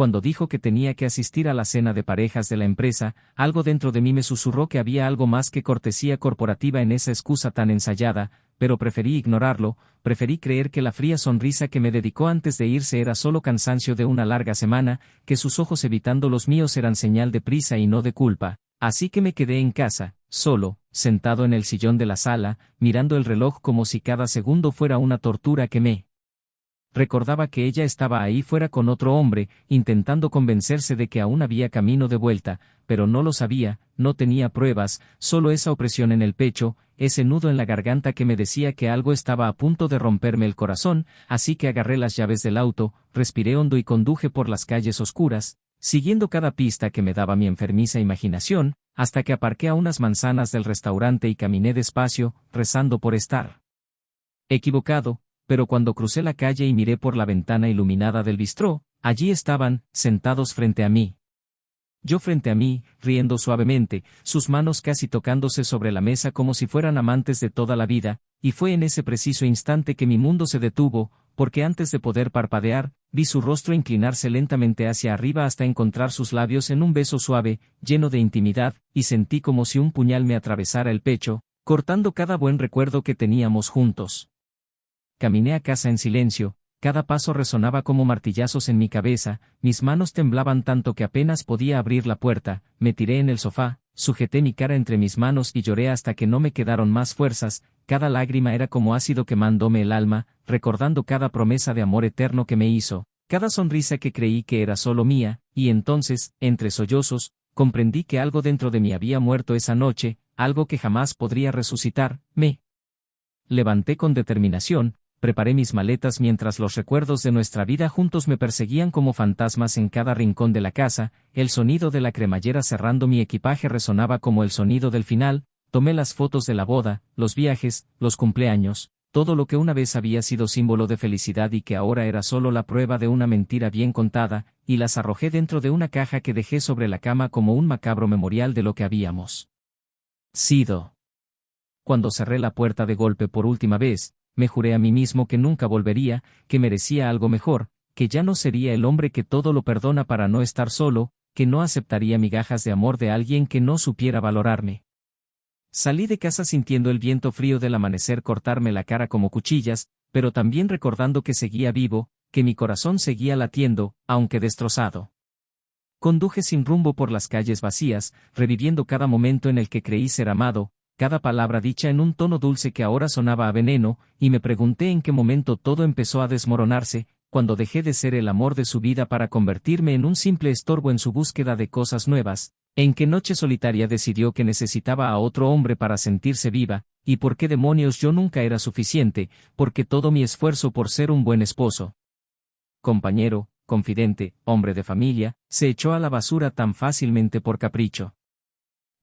cuando dijo que tenía que asistir a la cena de parejas de la empresa, algo dentro de mí me susurró que había algo más que cortesía corporativa en esa excusa tan ensayada, pero preferí ignorarlo, preferí creer que la fría sonrisa que me dedicó antes de irse era solo cansancio de una larga semana, que sus ojos evitando los míos eran señal de prisa y no de culpa. Así que me quedé en casa, solo, sentado en el sillón de la sala, mirando el reloj como si cada segundo fuera una tortura que me recordaba que ella estaba ahí fuera con otro hombre, intentando convencerse de que aún había camino de vuelta, pero no lo sabía, no tenía pruebas, solo esa opresión en el pecho, ese nudo en la garganta que me decía que algo estaba a punto de romperme el corazón, así que agarré las llaves del auto, respiré hondo y conduje por las calles oscuras, siguiendo cada pista que me daba mi enfermiza imaginación, hasta que aparqué a unas manzanas del restaurante y caminé despacio, rezando por estar equivocado. Pero cuando crucé la calle y miré por la ventana iluminada del bistró, allí estaban, sentados frente a mí. Yo frente a mí, riendo suavemente, sus manos casi tocándose sobre la mesa como si fueran amantes de toda la vida, y fue en ese preciso instante que mi mundo se detuvo, porque antes de poder parpadear, vi su rostro inclinarse lentamente hacia arriba hasta encontrar sus labios en un beso suave, lleno de intimidad, y sentí como si un puñal me atravesara el pecho, cortando cada buen recuerdo que teníamos juntos. Caminé a casa en silencio, cada paso resonaba como martillazos en mi cabeza, mis manos temblaban tanto que apenas podía abrir la puerta, me tiré en el sofá, sujeté mi cara entre mis manos y lloré hasta que no me quedaron más fuerzas, cada lágrima era como ácido quemándome el alma, recordando cada promesa de amor eterno que me hizo, cada sonrisa que creí que era solo mía, y entonces, entre sollozos, comprendí que algo dentro de mí había muerto esa noche, algo que jamás podría resucitar. Me levanté con determinación. Preparé mis maletas mientras los recuerdos de nuestra vida juntos me perseguían como fantasmas en cada rincón de la casa, el sonido de la cremallera cerrando mi equipaje resonaba como el sonido del final, tomé las fotos de la boda, los viajes, los cumpleaños, todo lo que una vez había sido símbolo de felicidad y que ahora era solo la prueba de una mentira bien contada, y las arrojé dentro de una caja que dejé sobre la cama como un macabro memorial de lo que habíamos sido. Cuando cerré la puerta de golpe por última vez, me juré a mí mismo que nunca volvería, que merecía algo mejor, que ya no sería el hombre que todo lo perdona para no estar solo, que no aceptaría migajas de amor de alguien que no supiera valorarme. Salí de casa sintiendo el viento frío del amanecer cortarme la cara como cuchillas, pero también recordando que seguía vivo, que mi corazón seguía latiendo, aunque destrozado. Conduje sin rumbo por las calles vacías, reviviendo cada momento en el que creí ser amado, cada palabra dicha en un tono dulce que ahora sonaba a veneno, y me pregunté en qué momento todo empezó a desmoronarse, cuando dejé de ser el amor de su vida para convertirme en un simple estorbo en su búsqueda de cosas nuevas, en qué noche solitaria decidió que necesitaba a otro hombre para sentirse viva, y por qué demonios yo nunca era suficiente, porque todo mi esfuerzo por ser un buen esposo, compañero, confidente, hombre de familia, se echó a la basura tan fácilmente por capricho.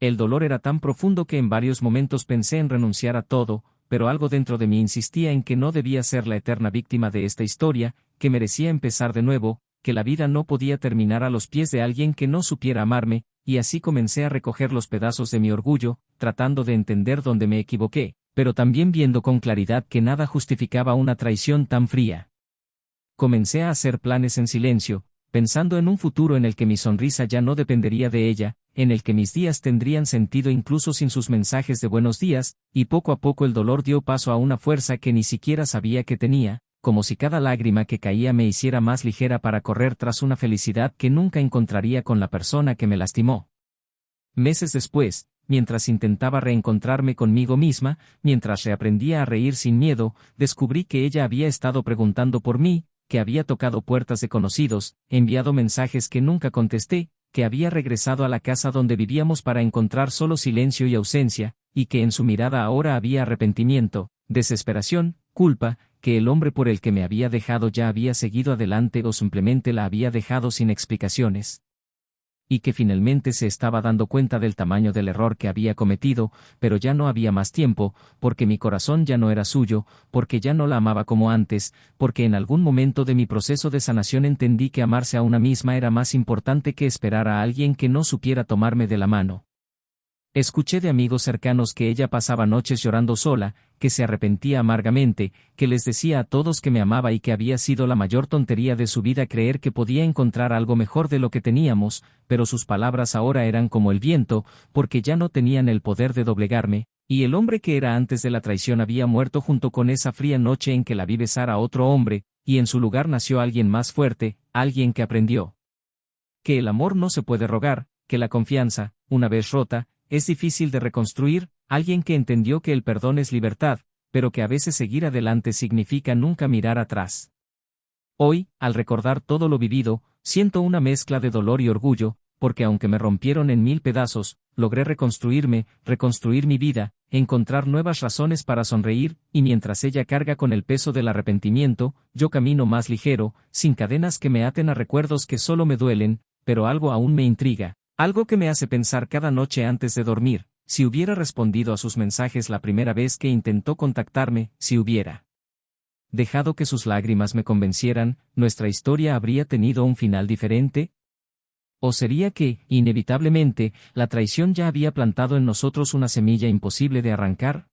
El dolor era tan profundo que en varios momentos pensé en renunciar a todo, pero algo dentro de mí insistía en que no debía ser la eterna víctima de esta historia, que merecía empezar de nuevo, que la vida no podía terminar a los pies de alguien que no supiera amarme, y así comencé a recoger los pedazos de mi orgullo, tratando de entender dónde me equivoqué, pero también viendo con claridad que nada justificaba una traición tan fría. Comencé a hacer planes en silencio, pensando en un futuro en el que mi sonrisa ya no dependería de ella, en el que mis días tendrían sentido incluso sin sus mensajes de buenos días, y poco a poco el dolor dio paso a una fuerza que ni siquiera sabía que tenía, como si cada lágrima que caía me hiciera más ligera para correr tras una felicidad que nunca encontraría con la persona que me lastimó. Meses después, mientras intentaba reencontrarme conmigo misma, mientras reaprendía a reír sin miedo, descubrí que ella había estado preguntando por mí, que había tocado puertas de conocidos, enviado mensajes que nunca contesté, que había regresado a la casa donde vivíamos para encontrar solo silencio y ausencia, y que en su mirada ahora había arrepentimiento, desesperación, culpa, que el hombre por el que me había dejado ya había seguido adelante o simplemente la había dejado sin explicaciones. Y que finalmente se estaba dando cuenta del tamaño del error que había cometido, pero ya no había más tiempo, porque mi corazón ya no era suyo, porque ya no la amaba como antes, porque en algún momento de mi proceso de sanación entendí que amarse a una misma era más importante que esperar a alguien que no supiera tomarme de la mano. Escuché de amigos cercanos que ella pasaba noches llorando sola, que se arrepentía amargamente, que les decía a todos que me amaba y que había sido la mayor tontería de su vida creer que podía encontrar algo mejor de lo que teníamos, pero sus palabras ahora eran como el viento, porque ya no tenían el poder de doblegarme, y el hombre que era antes de la traición había muerto junto con esa fría noche en que la vi besar a otro hombre, y en su lugar nació alguien más fuerte, alguien que aprendió que el amor no se puede rogar, que la confianza, una vez rota, es difícil de reconstruir, alguien que entendió que el perdón es libertad, pero que a veces seguir adelante significa nunca mirar atrás. Hoy, al recordar todo lo vivido, siento una mezcla de dolor y orgullo, porque aunque me rompieron en 1000 pedazos, logré reconstruirme, reconstruir mi vida, encontrar nuevas razones para sonreír, y mientras ella carga con el peso del arrepentimiento, yo camino más ligero, sin cadenas que me aten a recuerdos que solo me duelen, pero algo aún me intriga. Algo que me hace pensar cada noche antes de dormir, si hubiera respondido a sus mensajes la primera vez que intentó contactarme, si hubiera dejado que sus lágrimas me convencieran, ¿nuestra historia habría tenido un final diferente? ¿O sería que, inevitablemente, la traición ya había plantado en nosotros una semilla imposible de arrancar?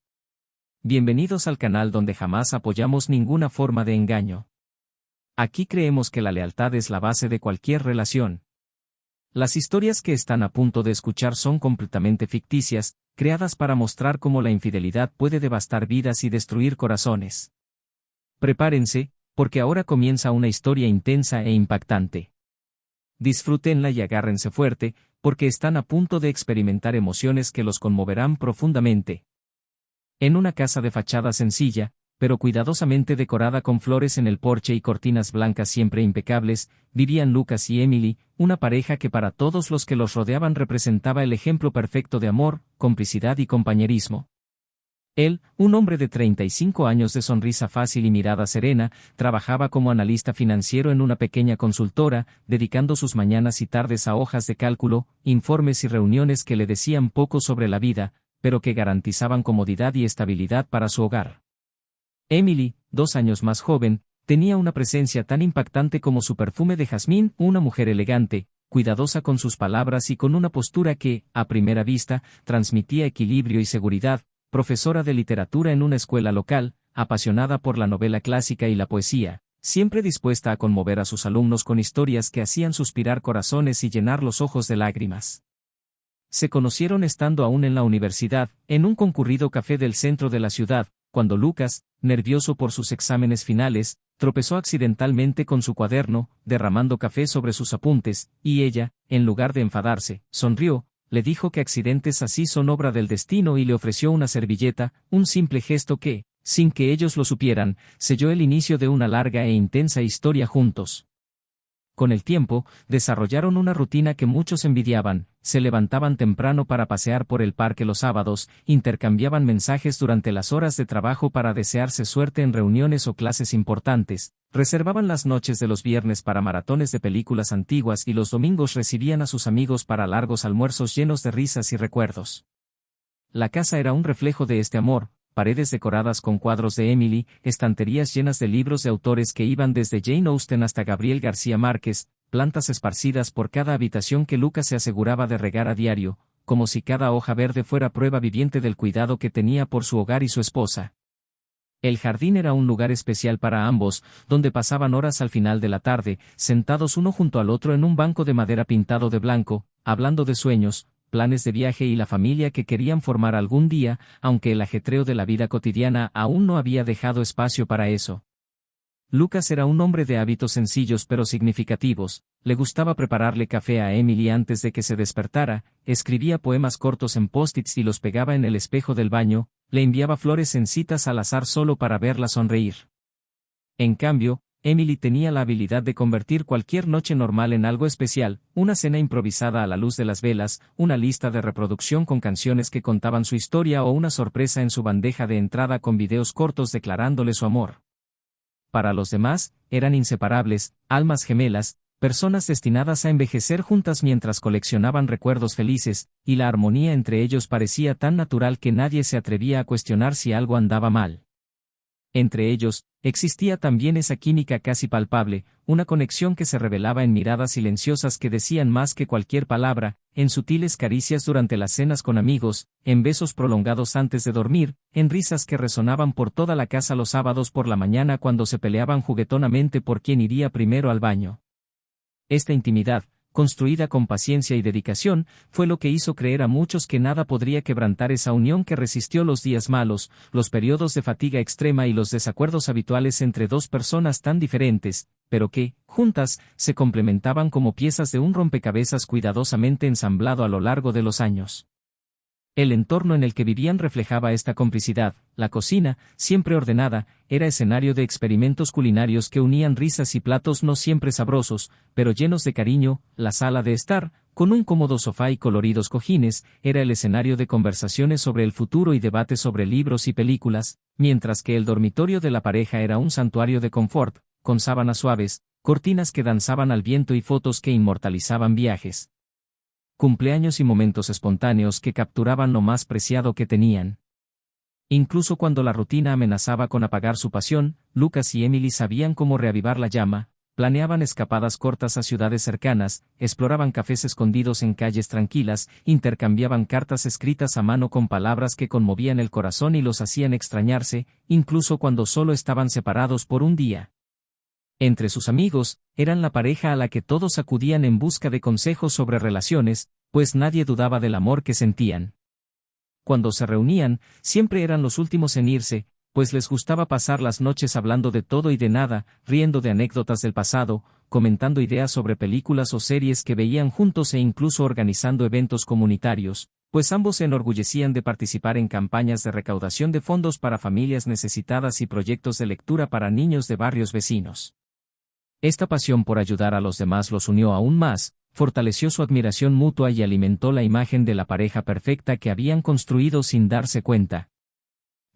Bienvenidos al canal donde jamás apoyamos ninguna forma de engaño. Aquí creemos que la lealtad es la base de cualquier relación. Las historias que están a punto de escuchar son completamente ficticias, creadas para mostrar cómo la infidelidad puede devastar vidas y destruir corazones. Prepárense, porque ahora comienza una historia intensa e impactante. Disfrútenla y agárrense fuerte, porque están a punto de experimentar emociones que los conmoverán profundamente. En una casa de fachada sencilla, pero cuidadosamente decorada con flores en el porche y cortinas blancas siempre impecables, vivían Lucas y Emily, una pareja que para todos los que los rodeaban representaba el ejemplo perfecto de amor, complicidad y compañerismo. Él, un hombre de 35 años de sonrisa fácil y mirada serena, trabajaba como analista financiero en una pequeña consultora, dedicando sus mañanas y tardes a hojas de cálculo, informes y reuniones que le decían poco sobre la vida, pero que garantizaban comodidad y estabilidad para su hogar. Emily, 2 años más joven, tenía una presencia tan impactante como su perfume de jazmín, una mujer elegante, cuidadosa con sus palabras y con una postura que, a primera vista, transmitía equilibrio y seguridad, profesora de literatura en una escuela local, apasionada por la novela clásica y la poesía, siempre dispuesta a conmover a sus alumnos con historias que hacían suspirar corazones y llenar los ojos de lágrimas. Se conocieron estando aún en la universidad, en un concurrido café del centro de la ciudad, cuando Lucas, nervioso por sus exámenes finales, tropezó accidentalmente con su cuaderno, derramando café sobre sus apuntes, y ella, en lugar de enfadarse, sonrió, le dijo que accidentes así son obra del destino y le ofreció una servilleta, un simple gesto que, sin que ellos lo supieran, selló el inicio de una larga e intensa historia juntos. Con el tiempo, desarrollaron una rutina que muchos envidiaban, se levantaban temprano para pasear por el parque los sábados, intercambiaban mensajes durante las horas de trabajo para desearse suerte en reuniones o clases importantes, reservaban las noches de los viernes para maratones de películas antiguas y los domingos recibían a sus amigos para largos almuerzos llenos de risas y recuerdos. La casa era un reflejo de este amor. Paredes decoradas con cuadros de Emily, estanterías llenas de libros de autores que iban desde Jane Austen hasta Gabriel García Márquez, plantas esparcidas por cada habitación que Lucas se aseguraba de regar a diario, como si cada hoja verde fuera prueba viviente del cuidado que tenía por su hogar y su esposa. El jardín era un lugar especial para ambos, donde pasaban horas al final de la tarde, sentados uno junto al otro en un banco de madera pintado de blanco, hablando de sueños, planes de viaje y la familia que querían formar algún día, aunque el ajetreo de la vida cotidiana aún no había dejado espacio para eso. Lucas era un hombre de hábitos sencillos pero significativos, le gustaba prepararle café a Emily antes de que se despertara, escribía poemas cortos en post-its y los pegaba en el espejo del baño, le enviaba flores en citas al azar solo para verla sonreír. En cambio, Emily tenía la habilidad de convertir cualquier noche normal en algo especial, una cena improvisada a la luz de las velas, una lista de reproducción con canciones que contaban su historia o una sorpresa en su bandeja de entrada con videos cortos declarándole su amor. Para los demás, eran inseparables, almas gemelas, personas destinadas a envejecer juntas mientras coleccionaban recuerdos felices, y la armonía entre ellos parecía tan natural que nadie se atrevía a cuestionar si algo andaba mal. Entre ellos, existía también esa química casi palpable, una conexión que se revelaba en miradas silenciosas que decían más que cualquier palabra, en sutiles caricias durante las cenas con amigos, en besos prolongados antes de dormir, en risas que resonaban por toda la casa los sábados por la mañana cuando se peleaban juguetonamente por quién iría primero al baño. Esta intimidad, construida con paciencia y dedicación, fue lo que hizo creer a muchos que nada podría quebrantar esa unión que resistió los días malos, los periodos de fatiga extrema y los desacuerdos habituales entre dos personas tan diferentes, pero que, juntas, se complementaban como piezas de un rompecabezas cuidadosamente ensamblado a lo largo de los años. El entorno en el que vivían reflejaba esta complicidad. La cocina, siempre ordenada, era escenario de experimentos culinarios que unían risas y platos no siempre sabrosos, pero llenos de cariño. La sala de estar, con un cómodo sofá y coloridos cojines, era el escenario de conversaciones sobre el futuro y debates sobre libros y películas, mientras que el dormitorio de la pareja era un santuario de confort, con sábanas suaves, cortinas que danzaban al viento y fotos que inmortalizaban viajes, cumpleaños y momentos espontáneos que capturaban lo más preciado que tenían. Incluso cuando la rutina amenazaba con apagar su pasión, Lucas y Emily sabían cómo reavivar la llama, planeaban escapadas cortas a ciudades cercanas, exploraban cafés escondidos en calles tranquilas, intercambiaban cartas escritas a mano con palabras que conmovían el corazón y los hacían extrañarse, incluso cuando solo estaban separados por un día. Entre sus amigos, eran la pareja a la que todos acudían en busca de consejos sobre relaciones, pues nadie dudaba del amor que sentían. Cuando se reunían, siempre eran los últimos en irse, pues les gustaba pasar las noches hablando de todo y de nada, riendo de anécdotas del pasado, comentando ideas sobre películas o series que veían juntos e incluso organizando eventos comunitarios, pues ambos se enorgullecían de participar en campañas de recaudación de fondos para familias necesitadas y proyectos de lectura para niños de barrios vecinos. Esta pasión por ayudar a los demás los unió aún más, fortaleció su admiración mutua y alimentó la imagen de la pareja perfecta que habían construido sin darse cuenta.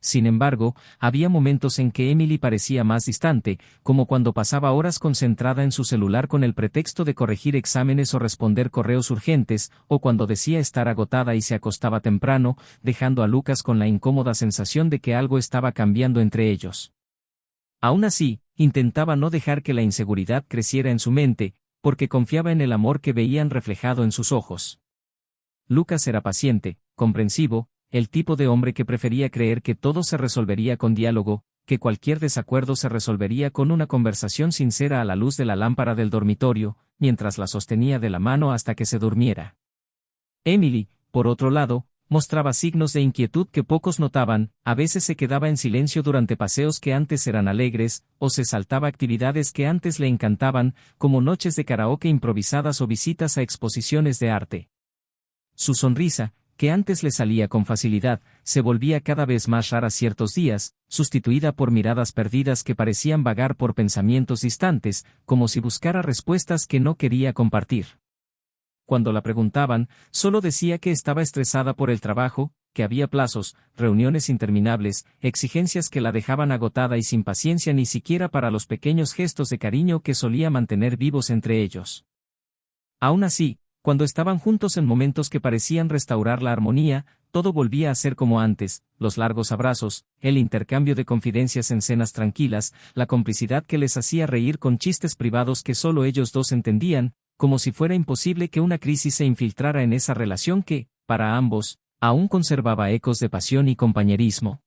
Sin embargo, había momentos en que Emily parecía más distante, como cuando pasaba horas concentrada en su celular con el pretexto de corregir exámenes o responder correos urgentes, o cuando decía estar agotada y se acostaba temprano, dejando a Lucas con la incómoda sensación de que algo estaba cambiando entre ellos. Aún así, intentaba no dejar que la inseguridad creciera en su mente, porque confiaba en el amor que veían reflejado en sus ojos. Lucas era paciente, comprensivo, el tipo de hombre que prefería creer que todo se resolvería con diálogo, que cualquier desacuerdo se resolvería con una conversación sincera a la luz de la lámpara del dormitorio, mientras la sostenía de la mano hasta que se durmiera. Emily, por otro lado, mostraba signos de inquietud que pocos notaban, a veces se quedaba en silencio durante paseos que antes eran alegres, o se saltaba actividades que antes le encantaban, como noches de karaoke improvisadas o visitas a exposiciones de arte. Su sonrisa, que antes le salía con facilidad, se volvía cada vez más rara ciertos días, sustituida por miradas perdidas que parecían vagar por pensamientos distantes, como si buscara respuestas que no quería compartir. Cuando la preguntaban, solo decía que estaba estresada por el trabajo, que había plazos, reuniones interminables, exigencias que la dejaban agotada y sin paciencia ni siquiera para los pequeños gestos de cariño que solía mantener vivos entre ellos. Aún así, cuando estaban juntos en momentos que parecían restaurar la armonía, todo volvía a ser como antes, los largos abrazos, el intercambio de confidencias en cenas tranquilas, la complicidad que les hacía reír con chistes privados que solo ellos dos entendían, como si fuera imposible que una crisis se infiltrara en esa relación que, para ambos, aún conservaba ecos de pasión y compañerismo.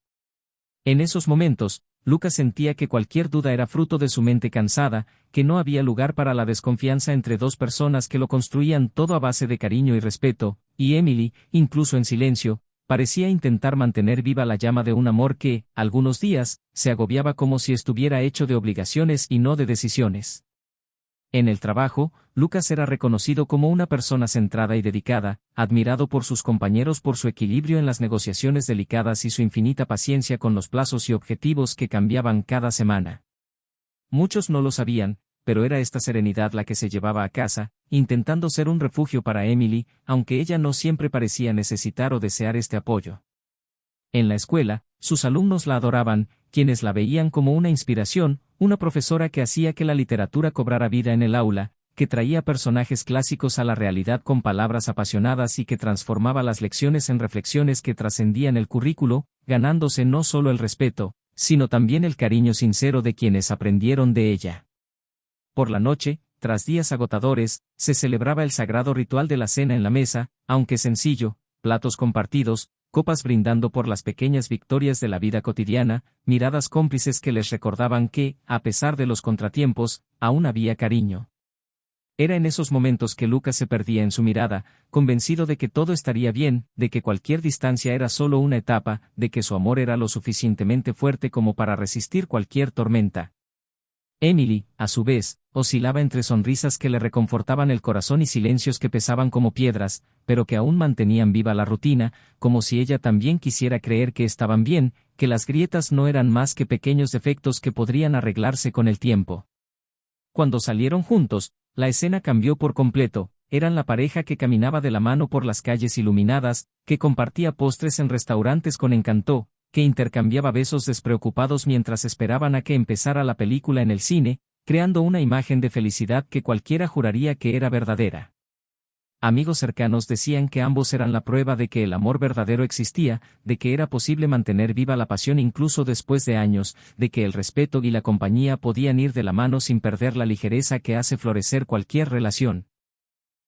En esos momentos, Lucas sentía que cualquier duda era fruto de su mente cansada, que no había lugar para la desconfianza entre dos personas que lo construían todo a base de cariño y respeto, y Emily, incluso en silencio, parecía intentar mantener viva la llama de un amor que, algunos días, se agobiaba como si estuviera hecho de obligaciones y no de decisiones. En el trabajo, Lucas era reconocido como una persona centrada y dedicada, admirado por sus compañeros por su equilibrio en las negociaciones delicadas y su infinita paciencia con los plazos y objetivos que cambiaban cada semana. Muchos no lo sabían, pero era esta serenidad la que se llevaba a casa, intentando ser un refugio para Emily, aunque ella no siempre parecía necesitar o desear este apoyo. En la escuela, sus alumnos la adoraban, quienes la veían como una inspiración, una profesora que hacía que la literatura cobrara vida en el aula, que traía personajes clásicos a la realidad con palabras apasionadas y que transformaba las lecciones en reflexiones que trascendían el currículo, ganándose no solo el respeto, sino también el cariño sincero de quienes aprendieron de ella. Por la noche, tras días agotadores, se celebraba el sagrado ritual de la cena en la mesa, aunque sencillo, platos compartidos, copas brindando por las pequeñas victorias de la vida cotidiana, miradas cómplices que les recordaban que, a pesar de los contratiempos, aún había cariño. Era en esos momentos que Lucas se perdía en su mirada, convencido de que todo estaría bien, de que cualquier distancia era solo una etapa, de que su amor era lo suficientemente fuerte como para resistir cualquier tormenta. Emily, a su vez, oscilaba entre sonrisas que le reconfortaban el corazón y silencios que pesaban como piedras, pero que aún mantenían viva la rutina, como si ella también quisiera creer que estaban bien, que las grietas no eran más que pequeños defectos que podrían arreglarse con el tiempo. Cuando salieron juntos, la escena cambió por completo. Eran la pareja que caminaba de la mano por las calles iluminadas, que compartía postres en restaurantes con encanto, que intercambiaba besos despreocupados mientras esperaban a que empezara la película en el cine, creando una imagen de felicidad que cualquiera juraría que era verdadera. Amigos cercanos decían que ambos eran la prueba de que el amor verdadero existía, de que era posible mantener viva la pasión incluso después de años, de que el respeto y la compañía podían ir de la mano sin perder la ligereza que hace florecer cualquier relación.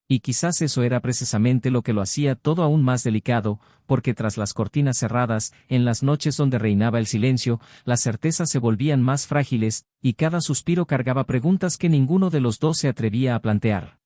Y quizás eso era precisamente lo que lo hacía todo aún más delicado, porque tras las cortinas cerradas, en las noches donde reinaba el silencio, las certezas se volvían más frágiles, y cada suspiro cargaba preguntas que ninguno de los dos se atrevía a plantear.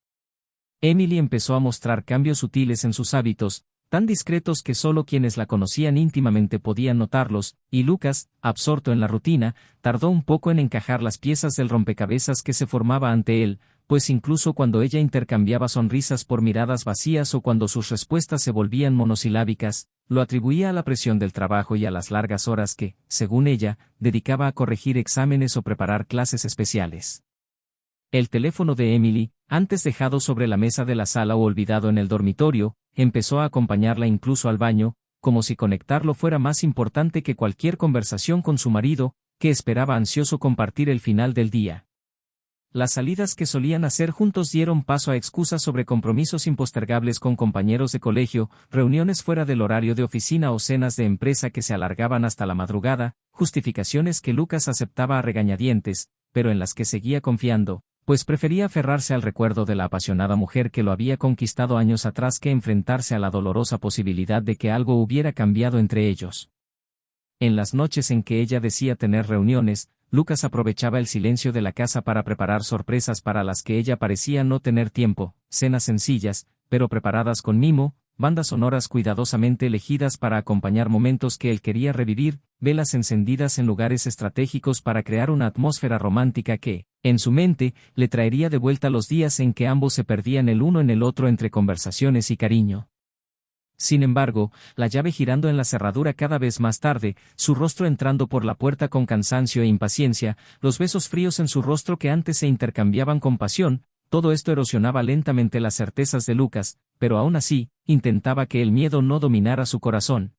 Emily empezó a mostrar cambios sutiles en sus hábitos, tan discretos que solo quienes la conocían íntimamente podían notarlos, y Lucas, absorto en la rutina, tardó un poco en encajar las piezas del rompecabezas que se formaba ante él, pues incluso cuando ella intercambiaba sonrisas por miradas vacías o cuando sus respuestas se volvían monosilábicas, lo atribuía a la presión del trabajo y a las largas horas que, según ella, dedicaba a corregir exámenes o preparar clases especiales. El teléfono de Emily, antes dejado sobre la mesa de la sala o olvidado en el dormitorio, empezó a acompañarla incluso al baño, como si conectarlo fuera más importante que cualquier conversación con su marido, que esperaba ansioso compartir el final del día. Las salidas que solían hacer juntos dieron paso a excusas sobre compromisos impostergables con compañeros de colegio, reuniones fuera del horario de oficina o cenas de empresa que se alargaban hasta la madrugada, justificaciones que Lucas aceptaba a regañadientes, pero en las que seguía confiando, pues prefería aferrarse al recuerdo de la apasionada mujer que lo había conquistado años atrás que enfrentarse a la dolorosa posibilidad de que algo hubiera cambiado entre ellos. En las noches en que ella decía tener reuniones, Lucas aprovechaba el silencio de la casa para preparar sorpresas para las que ella parecía no tener tiempo, cenas sencillas, pero preparadas con mimo, bandas sonoras cuidadosamente elegidas para acompañar momentos que él quería revivir, velas encendidas en lugares estratégicos para crear una atmósfera romántica que, en su mente, le traería de vuelta los días en que ambos se perdían el uno en el otro entre conversaciones y cariño. Sin embargo, la llave girando en la cerradura cada vez más tarde, su rostro entrando por la puerta con cansancio e impaciencia, los besos fríos en su rostro que antes se intercambiaban con pasión, todo esto erosionaba lentamente las certezas de Lucas, pero aún así, intentaba que el miedo no dominara su corazón.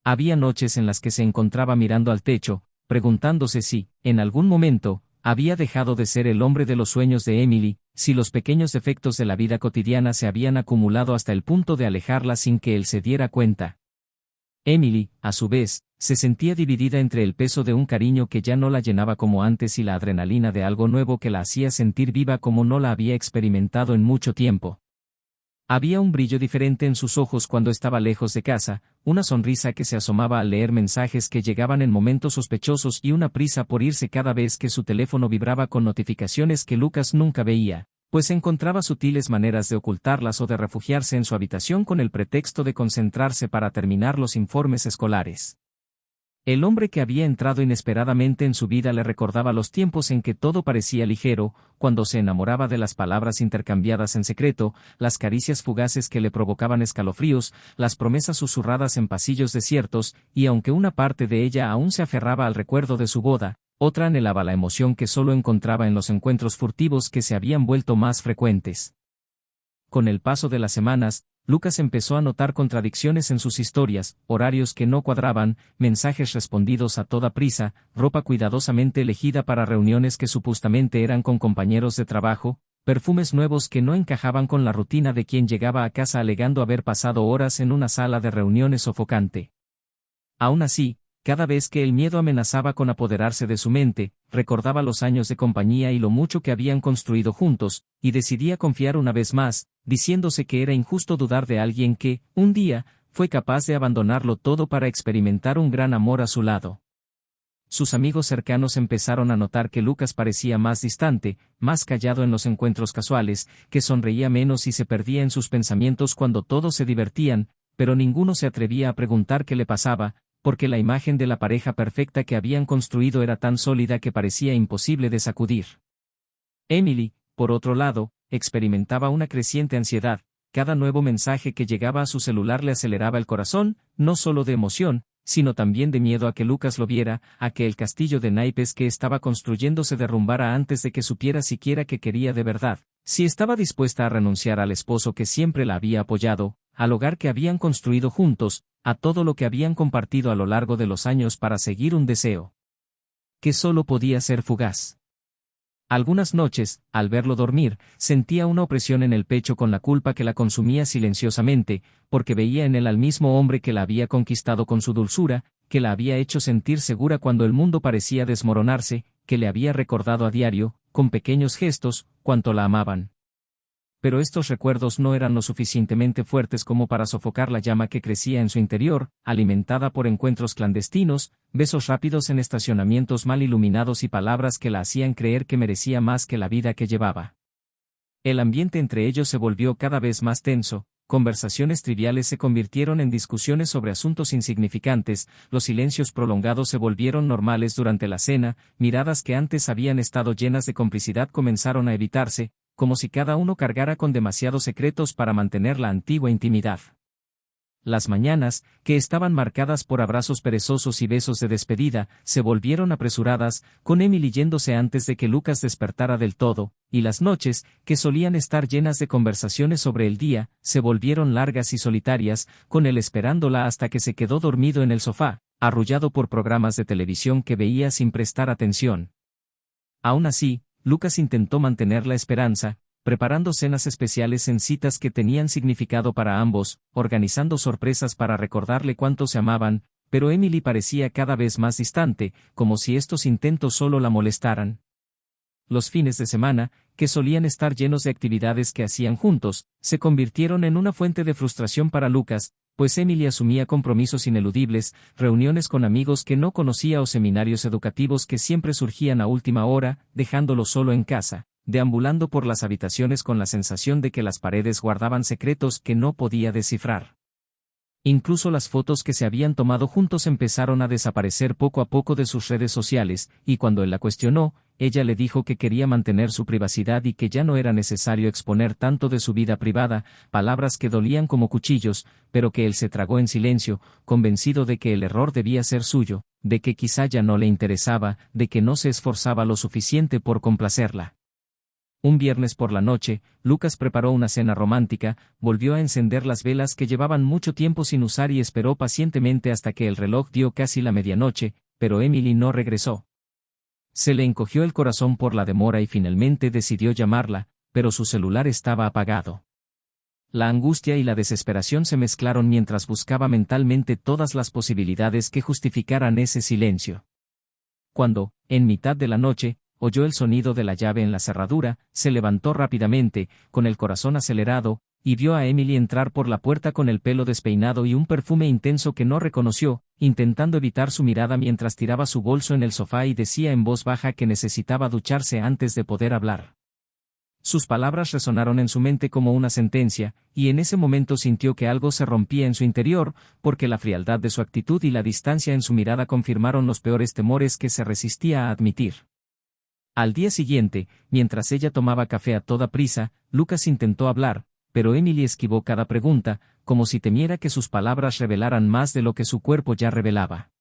Había noches en las que se encontraba mirando al techo, preguntándose si, en algún momento, había dejado de ser el hombre de los sueños de Emily, si los pequeños defectos de la vida cotidiana se habían acumulado hasta el punto de alejarla sin que él se diera cuenta. Emily, a su vez, se sentía dividida entre el peso de un cariño que ya no la llenaba como antes y la adrenalina de algo nuevo que la hacía sentir viva como no la había experimentado en mucho tiempo. Había un brillo diferente en sus ojos cuando estaba lejos de casa, una sonrisa que se asomaba al leer mensajes que llegaban en momentos sospechosos y una prisa por irse cada vez que su teléfono vibraba con notificaciones que Lucas nunca veía, pues encontraba sutiles maneras de ocultarlas o de refugiarse en su habitación con el pretexto de concentrarse para terminar los informes escolares. El hombre que había entrado inesperadamente en su vida le recordaba los tiempos en que todo parecía ligero, cuando se enamoraba de las palabras intercambiadas en secreto, las caricias fugaces que le provocaban escalofríos, las promesas susurradas en pasillos desiertos, y aunque una parte de ella aún se aferraba al recuerdo de su boda, otra anhelaba la emoción que solo encontraba en los encuentros furtivos que se habían vuelto más frecuentes. Con el paso de las semanas, Lucas empezó a notar contradicciones en sus historias, horarios que no cuadraban, mensajes respondidos a toda prisa, ropa cuidadosamente elegida para reuniones que supuestamente eran con compañeros de trabajo, perfumes nuevos que no encajaban con la rutina de quien llegaba a casa alegando haber pasado horas en una sala de reuniones sofocante. Aún así, Cada vez que el miedo amenazaba con apoderarse de su mente, recordaba los años de compañía y lo mucho que habían construido juntos, y decidía confiar una vez más, diciéndose que era injusto dudar de alguien que, un día, fue capaz de abandonarlo todo para experimentar un gran amor a su lado. Sus amigos cercanos empezaron a notar que Lucas parecía más distante, más callado en los encuentros casuales, que sonreía menos y se perdía en sus pensamientos cuando todos se divertían, pero ninguno se atrevía a preguntar qué le pasaba, porque la imagen de la pareja perfecta que habían construido era tan sólida que parecía imposible de sacudir. Emily, por otro lado, experimentaba una creciente ansiedad. Cada nuevo mensaje que llegaba a su celular le aceleraba el corazón, no solo de emoción, sino también de miedo a que Lucas lo viera, a que el castillo de naipes que estaba construyendo se derrumbara antes de que supiera siquiera que quería de verdad, si estaba dispuesta a renunciar al esposo que siempre la había apoyado, al hogar que habían construido juntos, a todo lo que habían compartido a lo largo de los años para seguir un deseo que solo podía ser fugaz. Algunas noches, al verlo dormir, sentía una opresión en el pecho con la culpa que la consumía silenciosamente, porque veía en él al mismo hombre que la había conquistado con su dulzura, que la había hecho sentir segura cuando el mundo parecía desmoronarse, que le había recordado a diario, con pequeños gestos, cuánto la amaban. Pero estos recuerdos no eran lo suficientemente fuertes como para sofocar la llama que crecía en su interior, alimentada por encuentros clandestinos, besos rápidos en estacionamientos mal iluminados y palabras que la hacían creer que merecía más que la vida que llevaba. El ambiente entre ellos se volvió cada vez más tenso, conversaciones triviales se convirtieron en discusiones sobre asuntos insignificantes, los silencios prolongados se volvieron normales durante la cena, miradas que antes habían estado llenas de complicidad comenzaron a evitarse, como si cada uno cargara con demasiados secretos para mantener la antigua intimidad. Las mañanas, que estaban marcadas por abrazos perezosos y besos de despedida, se volvieron apresuradas, con Emily yéndose antes de que Lucas despertara del todo, y las noches, que solían estar llenas de conversaciones sobre el día, se volvieron largas y solitarias, con él esperándola hasta que se quedó dormido en el sofá, arrullado por programas de televisión que veía sin prestar atención. Aún así, Lucas intentó mantener la esperanza, preparando cenas especiales en citas que tenían significado para ambos, organizando sorpresas para recordarle cuánto se amaban, pero Emily parecía cada vez más distante, como si estos intentos solo la molestaran. Los fines de semana, que solían estar llenos de actividades que hacían juntos, se convirtieron en una fuente de frustración para Lucas, pues Emily asumía compromisos ineludibles, reuniones con amigos que no conocía o seminarios educativos que siempre surgían a última hora, dejándolo solo en casa, deambulando por las habitaciones con la sensación de que las paredes guardaban secretos que no podía descifrar. Incluso las fotos que se habían tomado juntos empezaron a desaparecer poco a poco de sus redes sociales, y cuando él la cuestionó, ella le dijo que quería mantener su privacidad y que ya no era necesario exponer tanto de su vida privada, palabras que dolían como cuchillos, pero que él se tragó en silencio, convencido de que el error debía ser suyo, de que quizá ya no le interesaba, de que no se esforzaba lo suficiente por complacerla. Un viernes por la noche, Lucas preparó una cena romántica, volvió a encender las velas que llevaban mucho tiempo sin usar y esperó pacientemente hasta que el reloj dio casi la medianoche, pero Emily no regresó. Se le encogió el corazón por la demora y finalmente decidió llamarla, pero su celular estaba apagado. La angustia y la desesperación se mezclaron mientras buscaba mentalmente todas las posibilidades que justificaran ese silencio. Cuando, en mitad de la noche, oyó el sonido de la llave en la cerradura, se levantó rápidamente, con el corazón acelerado, y vio a Emily entrar por la puerta con el pelo despeinado y un perfume intenso que no reconoció, intentando evitar su mirada mientras tiraba su bolso en el sofá y decía en voz baja que necesitaba ducharse antes de poder hablar. Sus palabras resonaron en su mente como una sentencia, y en ese momento sintió que algo se rompía en su interior, porque la frialdad de su actitud y la distancia en su mirada confirmaron los peores temores que se resistía a admitir. Al día siguiente, mientras ella tomaba café a toda prisa, Lucas intentó hablar, pero Emily esquivó cada pregunta, como si temiera que sus palabras revelaran más de lo que su cuerpo ya revelaba.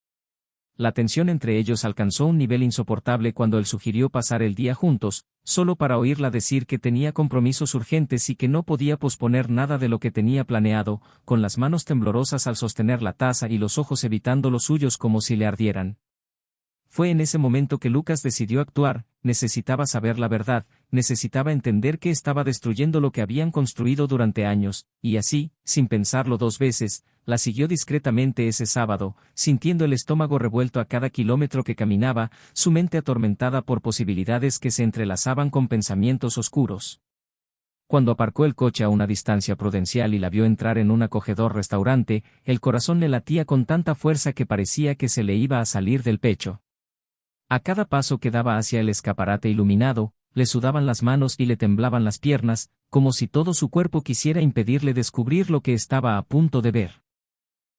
La tensión entre ellos alcanzó un nivel insoportable cuando él sugirió pasar el día juntos, solo para oírla decir que tenía compromisos urgentes y que no podía posponer nada de lo que tenía planeado, con las manos temblorosas al sostener la taza y los ojos evitando los suyos como si le ardieran. Fue en ese momento que Lucas decidió actuar, necesitaba saber la verdad, necesitaba entender que estaba destruyendo lo que habían construido durante años, y así, sin pensarlo dos veces, la siguió discretamente ese sábado, sintiendo el estómago revuelto a cada kilómetro que caminaba, su mente atormentada por posibilidades que se entrelazaban con pensamientos oscuros. Cuando aparcó el coche a una distancia prudencial y la vio entrar en un acogedor restaurante, el corazón le latía con tanta fuerza que parecía que se le iba a salir del pecho. A cada paso que daba hacia el escaparate iluminado, le sudaban las manos y le temblaban las piernas, como si todo su cuerpo quisiera impedirle descubrir lo que estaba a punto de ver.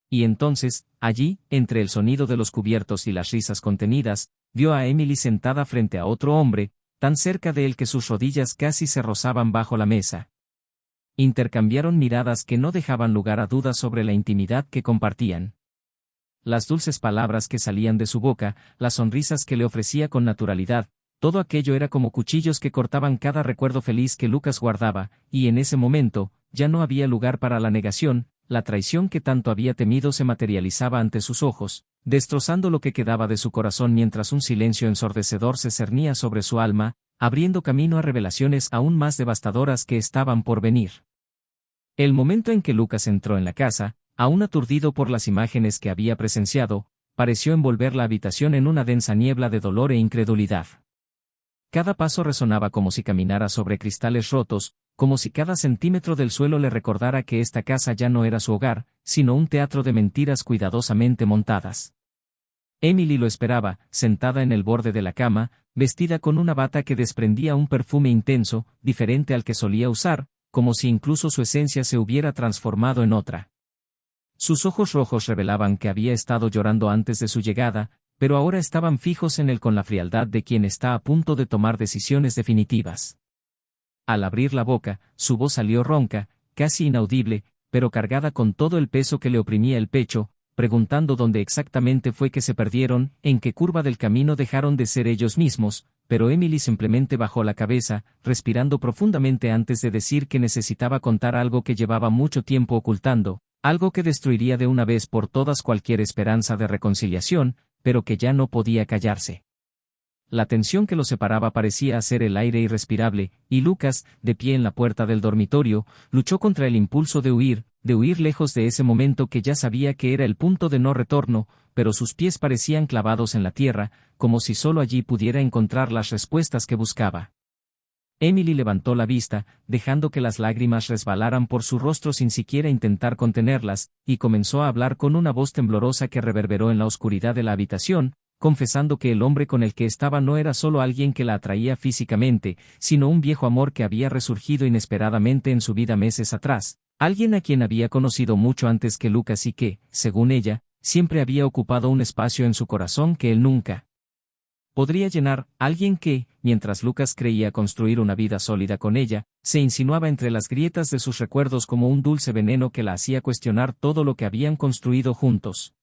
Y entonces, allí, entre el sonido de los cubiertos y las risas contenidas, vio a Emily sentada frente a otro hombre, tan cerca de él que sus rodillas casi se rozaban bajo la mesa. Intercambiaron miradas que no dejaban lugar a dudas sobre la intimidad que compartían. Las dulces palabras que salían de su boca, las sonrisas que le ofrecía con naturalidad, todo aquello era como cuchillos que cortaban cada recuerdo feliz que Lucas guardaba, y en ese momento, ya no había lugar para la negación. La traición que tanto había temido se materializaba ante sus ojos, destrozando lo que quedaba de su corazón mientras un silencio ensordecedor se cernía sobre su alma, abriendo camino a revelaciones aún más devastadoras que estaban por venir. El momento en que Lucas entró en la casa, aún aturdido por las imágenes que había presenciado, pareció envolver la habitación en una densa niebla de dolor e incredulidad. Cada paso resonaba como si caminara sobre cristales rotos, como si cada centímetro del suelo le recordara que esta casa ya no era su hogar, sino un teatro de mentiras cuidadosamente montadas. Emily lo esperaba, sentada en el borde de la cama, vestida con una bata que desprendía un perfume intenso, diferente al que solía usar, como si incluso su esencia se hubiera transformado en otra. Sus ojos rojos revelaban que había estado llorando antes de su llegada, pero ahora estaban fijos en él con la frialdad de quien está a punto de tomar decisiones definitivas. Al abrir la boca, su voz salió ronca, casi inaudible, pero cargada con todo el peso que le oprimía el pecho, preguntando dónde exactamente fue que se perdieron, en qué curva del camino dejaron de ser ellos mismos, pero Emily simplemente bajó la cabeza, respirando profundamente antes de decir que necesitaba contar algo que llevaba mucho tiempo ocultando, algo que destruiría de una vez por todas cualquier esperanza de reconciliación, pero que ya no podía callarse. La tensión que los separaba parecía hacer el aire irrespirable, y Lucas, de pie en la puerta del dormitorio, luchó contra el impulso de huir lejos de ese momento que ya sabía que era el punto de no retorno, pero sus pies parecían clavados en la tierra, como si solo allí pudiera encontrar las respuestas que buscaba. Emily levantó la vista, dejando que las lágrimas resbalaran por su rostro sin siquiera intentar contenerlas, y comenzó a hablar con una voz temblorosa que reverberó en la oscuridad de la habitación, confesando que el hombre con el que estaba no era solo alguien que la atraía físicamente, sino un viejo amor que había resurgido inesperadamente en su vida meses atrás, alguien a quien había conocido mucho antes que Lucas y que, según ella, siempre había ocupado un espacio en su corazón que él nunca podría llenar, alguien que, mientras Lucas creía construir una vida sólida con ella, se insinuaba entre las grietas de sus recuerdos como un dulce veneno que la hacía cuestionar todo lo que habían construido juntos.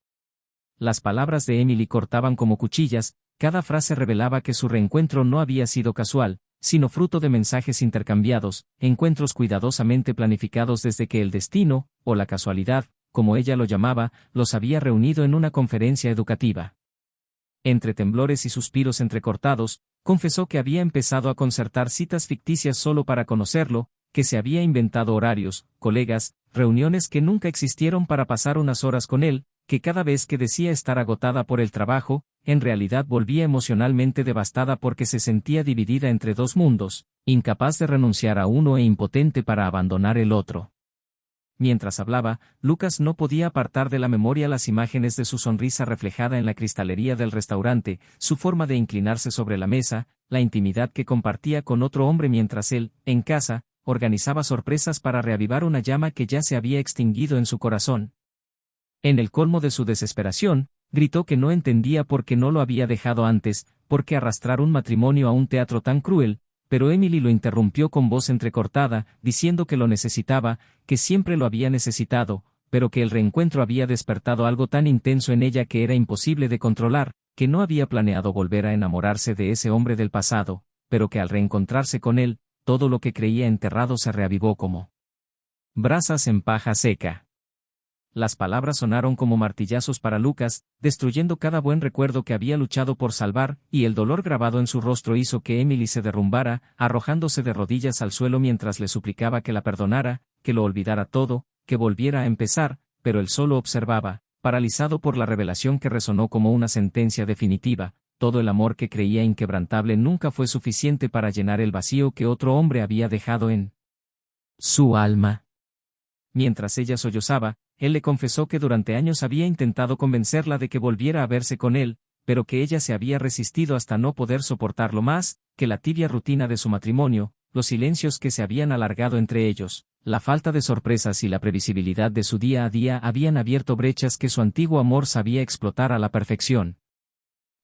Las palabras de Emily cortaban como cuchillas, cada frase revelaba que su reencuentro no había sido casual, sino fruto de mensajes intercambiados, encuentros cuidadosamente planificados desde que el destino, o la casualidad, como ella lo llamaba, los había reunido en una conferencia educativa. Entre temblores y suspiros entrecortados, confesó que había empezado a concertar citas ficticias solo para conocerlo, que se había inventado horarios, colegas, reuniones que nunca existieron para pasar unas horas con él, que cada vez que decía estar agotada por el trabajo, en realidad volvía emocionalmente devastada porque se sentía dividida entre dos mundos, incapaz de renunciar a uno e impotente para abandonar el otro. Mientras hablaba, Lucas no podía apartar de la memoria las imágenes de su sonrisa reflejada en la cristalería del restaurante, su forma de inclinarse sobre la mesa, la intimidad que compartía con otro hombre mientras él, en casa, organizaba sorpresas para reavivar una llama que ya se había extinguido en su corazón. En el colmo de su desesperación, gritó que no entendía por qué no lo había dejado antes, por qué arrastrar un matrimonio a un teatro tan cruel, pero Emily lo interrumpió con voz entrecortada, diciendo que lo necesitaba, que siempre lo había necesitado, pero que el reencuentro había despertado algo tan intenso en ella que era imposible de controlar, que no había planeado volver a enamorarse de ese hombre del pasado, pero que al reencontrarse con él, todo lo que creía enterrado se reavivó como brasas en paja seca. Las palabras sonaron como martillazos para Lucas, destruyendo cada buen recuerdo que había luchado por salvar, y el dolor grabado en su rostro hizo que Emily se derrumbara, arrojándose de rodillas al suelo mientras le suplicaba que la perdonara, que lo olvidara todo, que volviera a empezar, pero él solo observaba, paralizado por la revelación que resonó como una sentencia definitiva. Todo el amor que creía inquebrantable nunca fue suficiente para llenar el vacío que otro hombre había dejado en su alma. Mientras ella sollozaba, él le confesó que durante años había intentado convencerla de que volviera a verse con él, pero que ella se había resistido hasta no poder soportarlo más, que la tibia rutina de su matrimonio, los silencios que se habían alargado entre ellos, la falta de sorpresas y la previsibilidad de su día a día habían abierto brechas que su antiguo amor sabía explotar a la perfección.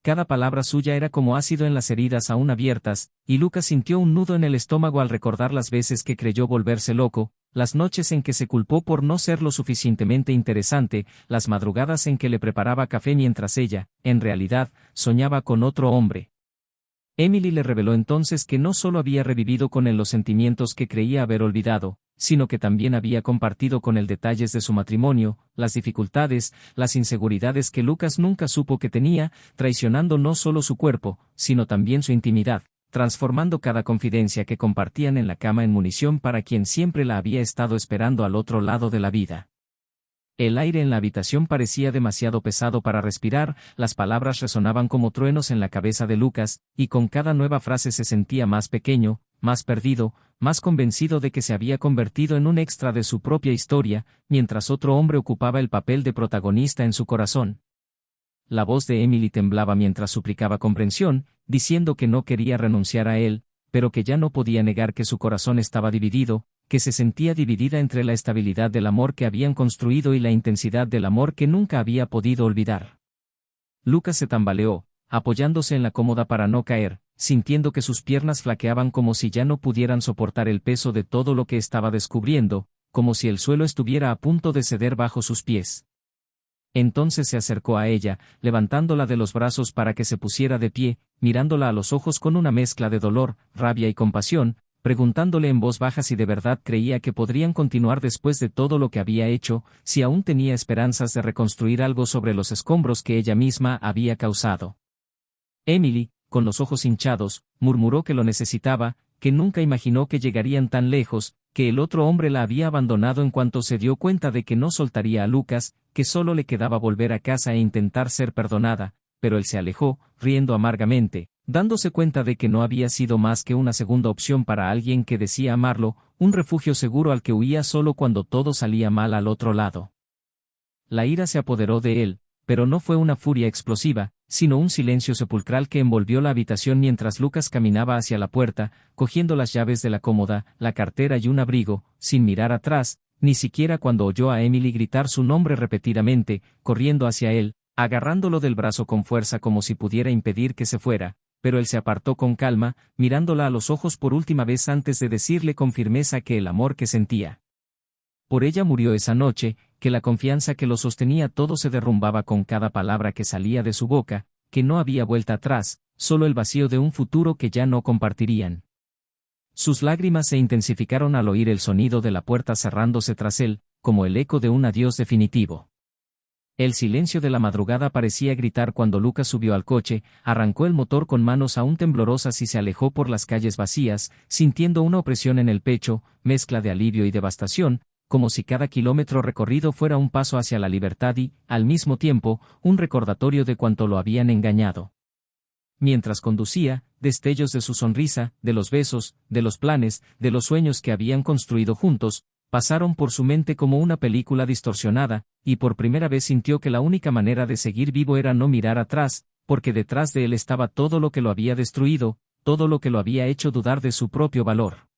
Cada palabra suya era como ácido en las heridas aún abiertas, y Lucas sintió un nudo en el estómago al recordar las veces que creyó volverse loco, las noches en que se culpó por no ser lo suficientemente interesante, las madrugadas en que le preparaba café mientras ella, en realidad, soñaba con otro hombre. Emily le reveló entonces que no solo había revivido con él los sentimientos que creía haber olvidado, sino que también había compartido con él detalles de su matrimonio, las dificultades, las inseguridades que Lucas nunca supo que tenía, traicionando no solo su cuerpo, sino también su intimidad, transformando cada confidencia que compartían en la cama en munición para quien siempre la había estado esperando al otro lado de la vida. El aire en la habitación parecía demasiado pesado para respirar, las palabras resonaban como truenos en la cabeza de Lucas, y con cada nueva frase se sentía más pequeño, más perdido, más convencido de que se había convertido en un extra de su propia historia, mientras otro hombre ocupaba el papel de protagonista en su corazón. La voz de Emily temblaba mientras suplicaba comprensión, diciendo que no quería renunciar a él, pero que ya no podía negar que su corazón estaba dividido, que se sentía dividida entre la estabilidad del amor que habían construido y la intensidad del amor que nunca había podido olvidar. Lucas se tambaleó, apoyándose en la cómoda para no caer, sintiendo que sus piernas flaqueaban como si ya no pudieran soportar el peso de todo lo que estaba descubriendo, como si el suelo estuviera a punto de ceder bajo sus pies. Entonces se acercó a ella, levantándola de los brazos para que se pusiera de pie, mirándola a los ojos con una mezcla de dolor, rabia y compasión, preguntándole en voz baja si de verdad creía que podrían continuar después de todo lo que había hecho, si aún tenía esperanzas de reconstruir algo sobre los escombros que ella misma había causado. Emily, con los ojos hinchados, murmuró que lo necesitaba, que nunca imaginó que llegarían tan lejos, que el otro hombre la había abandonado en cuanto se dio cuenta de que no soltaría a Lucas, que solo le quedaba volver a casa e intentar ser perdonada, pero él se alejó, riendo amargamente, dándose cuenta de que no había sido más que una segunda opción para alguien que decía amarlo, un refugio seguro al que huía solo cuando todo salía mal al otro lado. La ira se apoderó de él, pero no fue una furia explosiva, sino un silencio sepulcral que envolvió la habitación mientras Lucas caminaba hacia la puerta, cogiendo las llaves de la cómoda, la cartera y un abrigo, sin mirar atrás, ni siquiera cuando oyó a Emily gritar su nombre repetidamente, corriendo hacia él, agarrándolo del brazo con fuerza como si pudiera impedir que se fuera, pero él se apartó con calma, mirándola a los ojos por última vez antes de decirle con firmeza que el amor que sentía por ella murió esa noche, que la confianza que lo sostenía todo se derrumbaba con cada palabra que salía de su boca, que no había vuelta atrás, solo el vacío de un futuro que ya no compartirían. Sus lágrimas se intensificaron al oír el sonido de la puerta cerrándose tras él, como el eco de un adiós definitivo. El silencio de la madrugada parecía gritar cuando Lucas subió al coche, arrancó el motor con manos aún temblorosas y se alejó por las calles vacías, sintiendo una opresión en el pecho, mezcla de alivio y devastación, como si cada kilómetro recorrido fuera un paso hacia la libertad y, al mismo tiempo, un recordatorio de cuánto lo habían engañado. Mientras conducía, destellos de su sonrisa, de los besos, de los planes, de los sueños que habían construido juntos, pasaron por su mente como una película distorsionada, y por primera vez sintió que la única manera de seguir vivo era no mirar atrás, porque detrás de él estaba todo lo que lo había destruido, todo lo que lo había hecho dudar de su propio valor.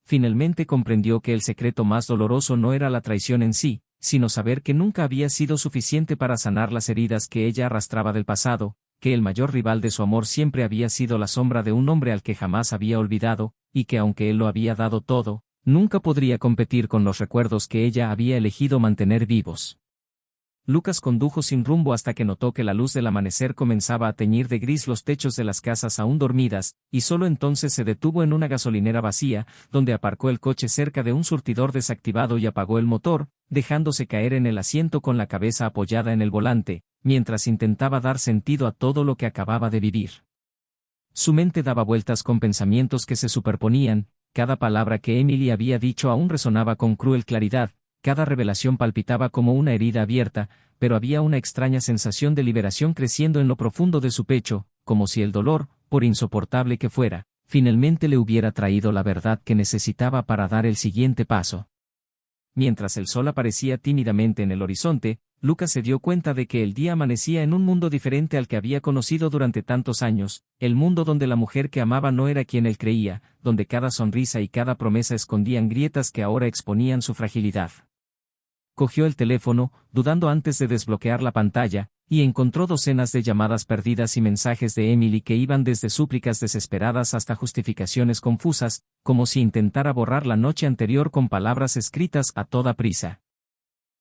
Finalmente comprendió que el secreto más doloroso no era la traición en sí, sino saber que nunca había sido suficiente para sanar las heridas que ella arrastraba del pasado, que el mayor rival de su amor siempre había sido la sombra de un hombre al que jamás había olvidado, y que aunque él lo había dado todo, nunca podría competir con los recuerdos que ella había elegido mantener vivos. Lucas condujo sin rumbo hasta que notó que la luz del amanecer comenzaba a teñir de gris los techos de las casas aún dormidas, y solo entonces se detuvo en una gasolinera vacía, donde aparcó el coche cerca de un surtidor desactivado y apagó el motor, dejándose caer en el asiento con la cabeza apoyada en el volante, mientras intentaba dar sentido a todo lo que acababa de vivir. Su mente daba vueltas con pensamientos que se superponían, cada palabra que Emily había dicho aún resonaba con cruel claridad. Cada revelación palpitaba como una herida abierta, pero había una extraña sensación de liberación creciendo en lo profundo de su pecho, como si el dolor, por insoportable que fuera, finalmente le hubiera traído la verdad que necesitaba para dar el siguiente paso. Mientras el sol aparecía tímidamente en el horizonte, Lucas se dio cuenta de que el día amanecía en un mundo diferente al que había conocido durante tantos años, el mundo donde la mujer que amaba no era quien él creía, donde cada sonrisa y cada promesa escondían grietas que ahora exponían su fragilidad. Cogió el teléfono, dudando antes de desbloquear la pantalla, y encontró docenas de llamadas perdidas y mensajes de Emily que iban desde súplicas desesperadas hasta justificaciones confusas, como si intentara borrar la noche anterior con palabras escritas a toda prisa.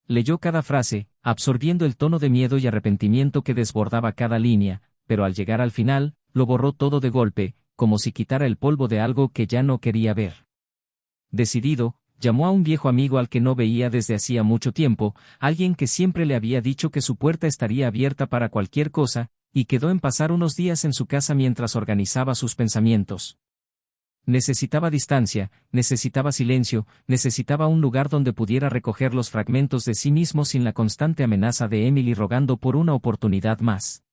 Leyó cada frase, absorbiendo el tono de miedo y arrepentimiento que desbordaba cada línea, pero al llegar al final, lo borró todo de golpe, como si quitara el polvo de algo que ya no quería ver. Decidido, llamó a un viejo amigo al que no veía desde hacía mucho tiempo, alguien que siempre le había dicho que su puerta estaría abierta para cualquier cosa, y quedó en pasar unos días en su casa mientras organizaba sus pensamientos. Necesitaba distancia, necesitaba silencio, necesitaba un lugar donde pudiera recoger los fragmentos de sí mismo sin la constante amenaza de Emily rogando por una oportunidad más.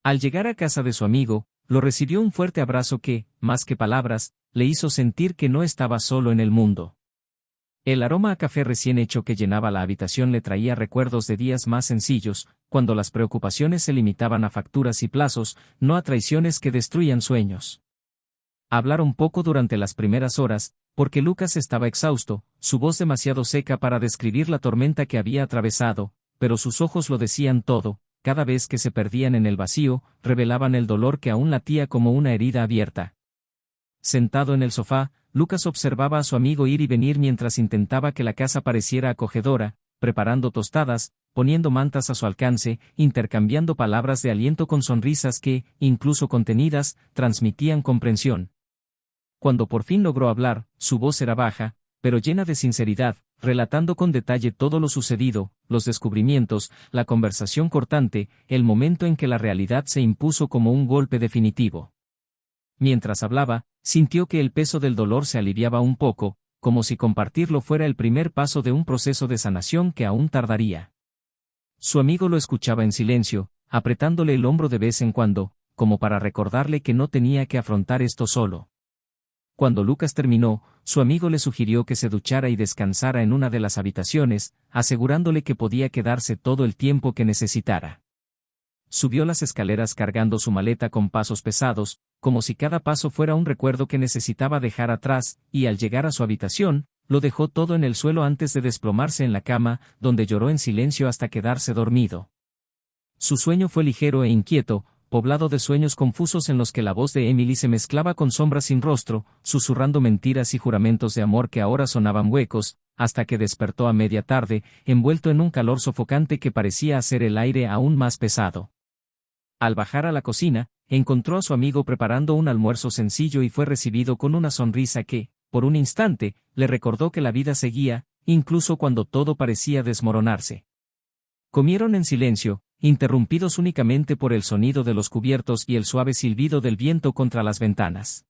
Al llegar a casa de su amigo, lo recibió un fuerte abrazo que, más que palabras, le hizo sentir que no estaba solo en el mundo. El aroma a café recién hecho que llenaba la habitación le traía recuerdos de días más sencillos, cuando las preocupaciones se limitaban a facturas y plazos, no a traiciones que destruían sueños. Hablaron poco durante las primeras horas, porque Lucas estaba exhausto, su voz demasiado seca para describir la tormenta que había atravesado, pero sus ojos lo decían todo, cada vez que se perdían en el vacío, revelaban el dolor que aún latía como una herida abierta. Sentado en el sofá, Lucas observaba a su amigo ir y venir mientras intentaba que la casa pareciera acogedora, preparando tostadas, poniendo mantas a su alcance, intercambiando palabras de aliento con sonrisas que, incluso contenidas, transmitían comprensión. Cuando por fin logró hablar, su voz era baja, pero llena de sinceridad, relatando con detalle todo lo sucedido, los descubrimientos, la conversación cortante, el momento en que la realidad se impuso como un golpe definitivo. Mientras hablaba, sintió que el peso del dolor se aliviaba un poco, como si compartirlo fuera el primer paso de un proceso de sanación que aún tardaría. Su amigo lo escuchaba en silencio, apretándole el hombro de vez en cuando, como para recordarle que no tenía que afrontar esto solo. Cuando Lucas terminó, su amigo le sugirió que se duchara y descansara en una de las habitaciones, asegurándole que podía quedarse todo el tiempo que necesitara. Subió las escaleras cargando su maleta con pasos pesados, como si cada paso fuera un recuerdo que necesitaba dejar atrás, y al llegar a su habitación, lo dejó todo en el suelo antes de desplomarse en la cama, donde lloró en silencio hasta quedarse dormido. Su sueño fue ligero e inquieto, poblado de sueños confusos en los que la voz de Emily se mezclaba con sombras sin rostro, susurrando mentiras y juramentos de amor que ahora sonaban huecos, hasta que despertó a media tarde, envuelto en un calor sofocante que parecía hacer el aire aún más pesado. Al bajar a la cocina, encontró a su amigo preparando un almuerzo sencillo y fue recibido con una sonrisa que, por un instante, le recordó que la vida seguía, incluso cuando todo parecía desmoronarse. Comieron en silencio, interrumpidos únicamente por el sonido de los cubiertos y el suave silbido del viento contra las ventanas.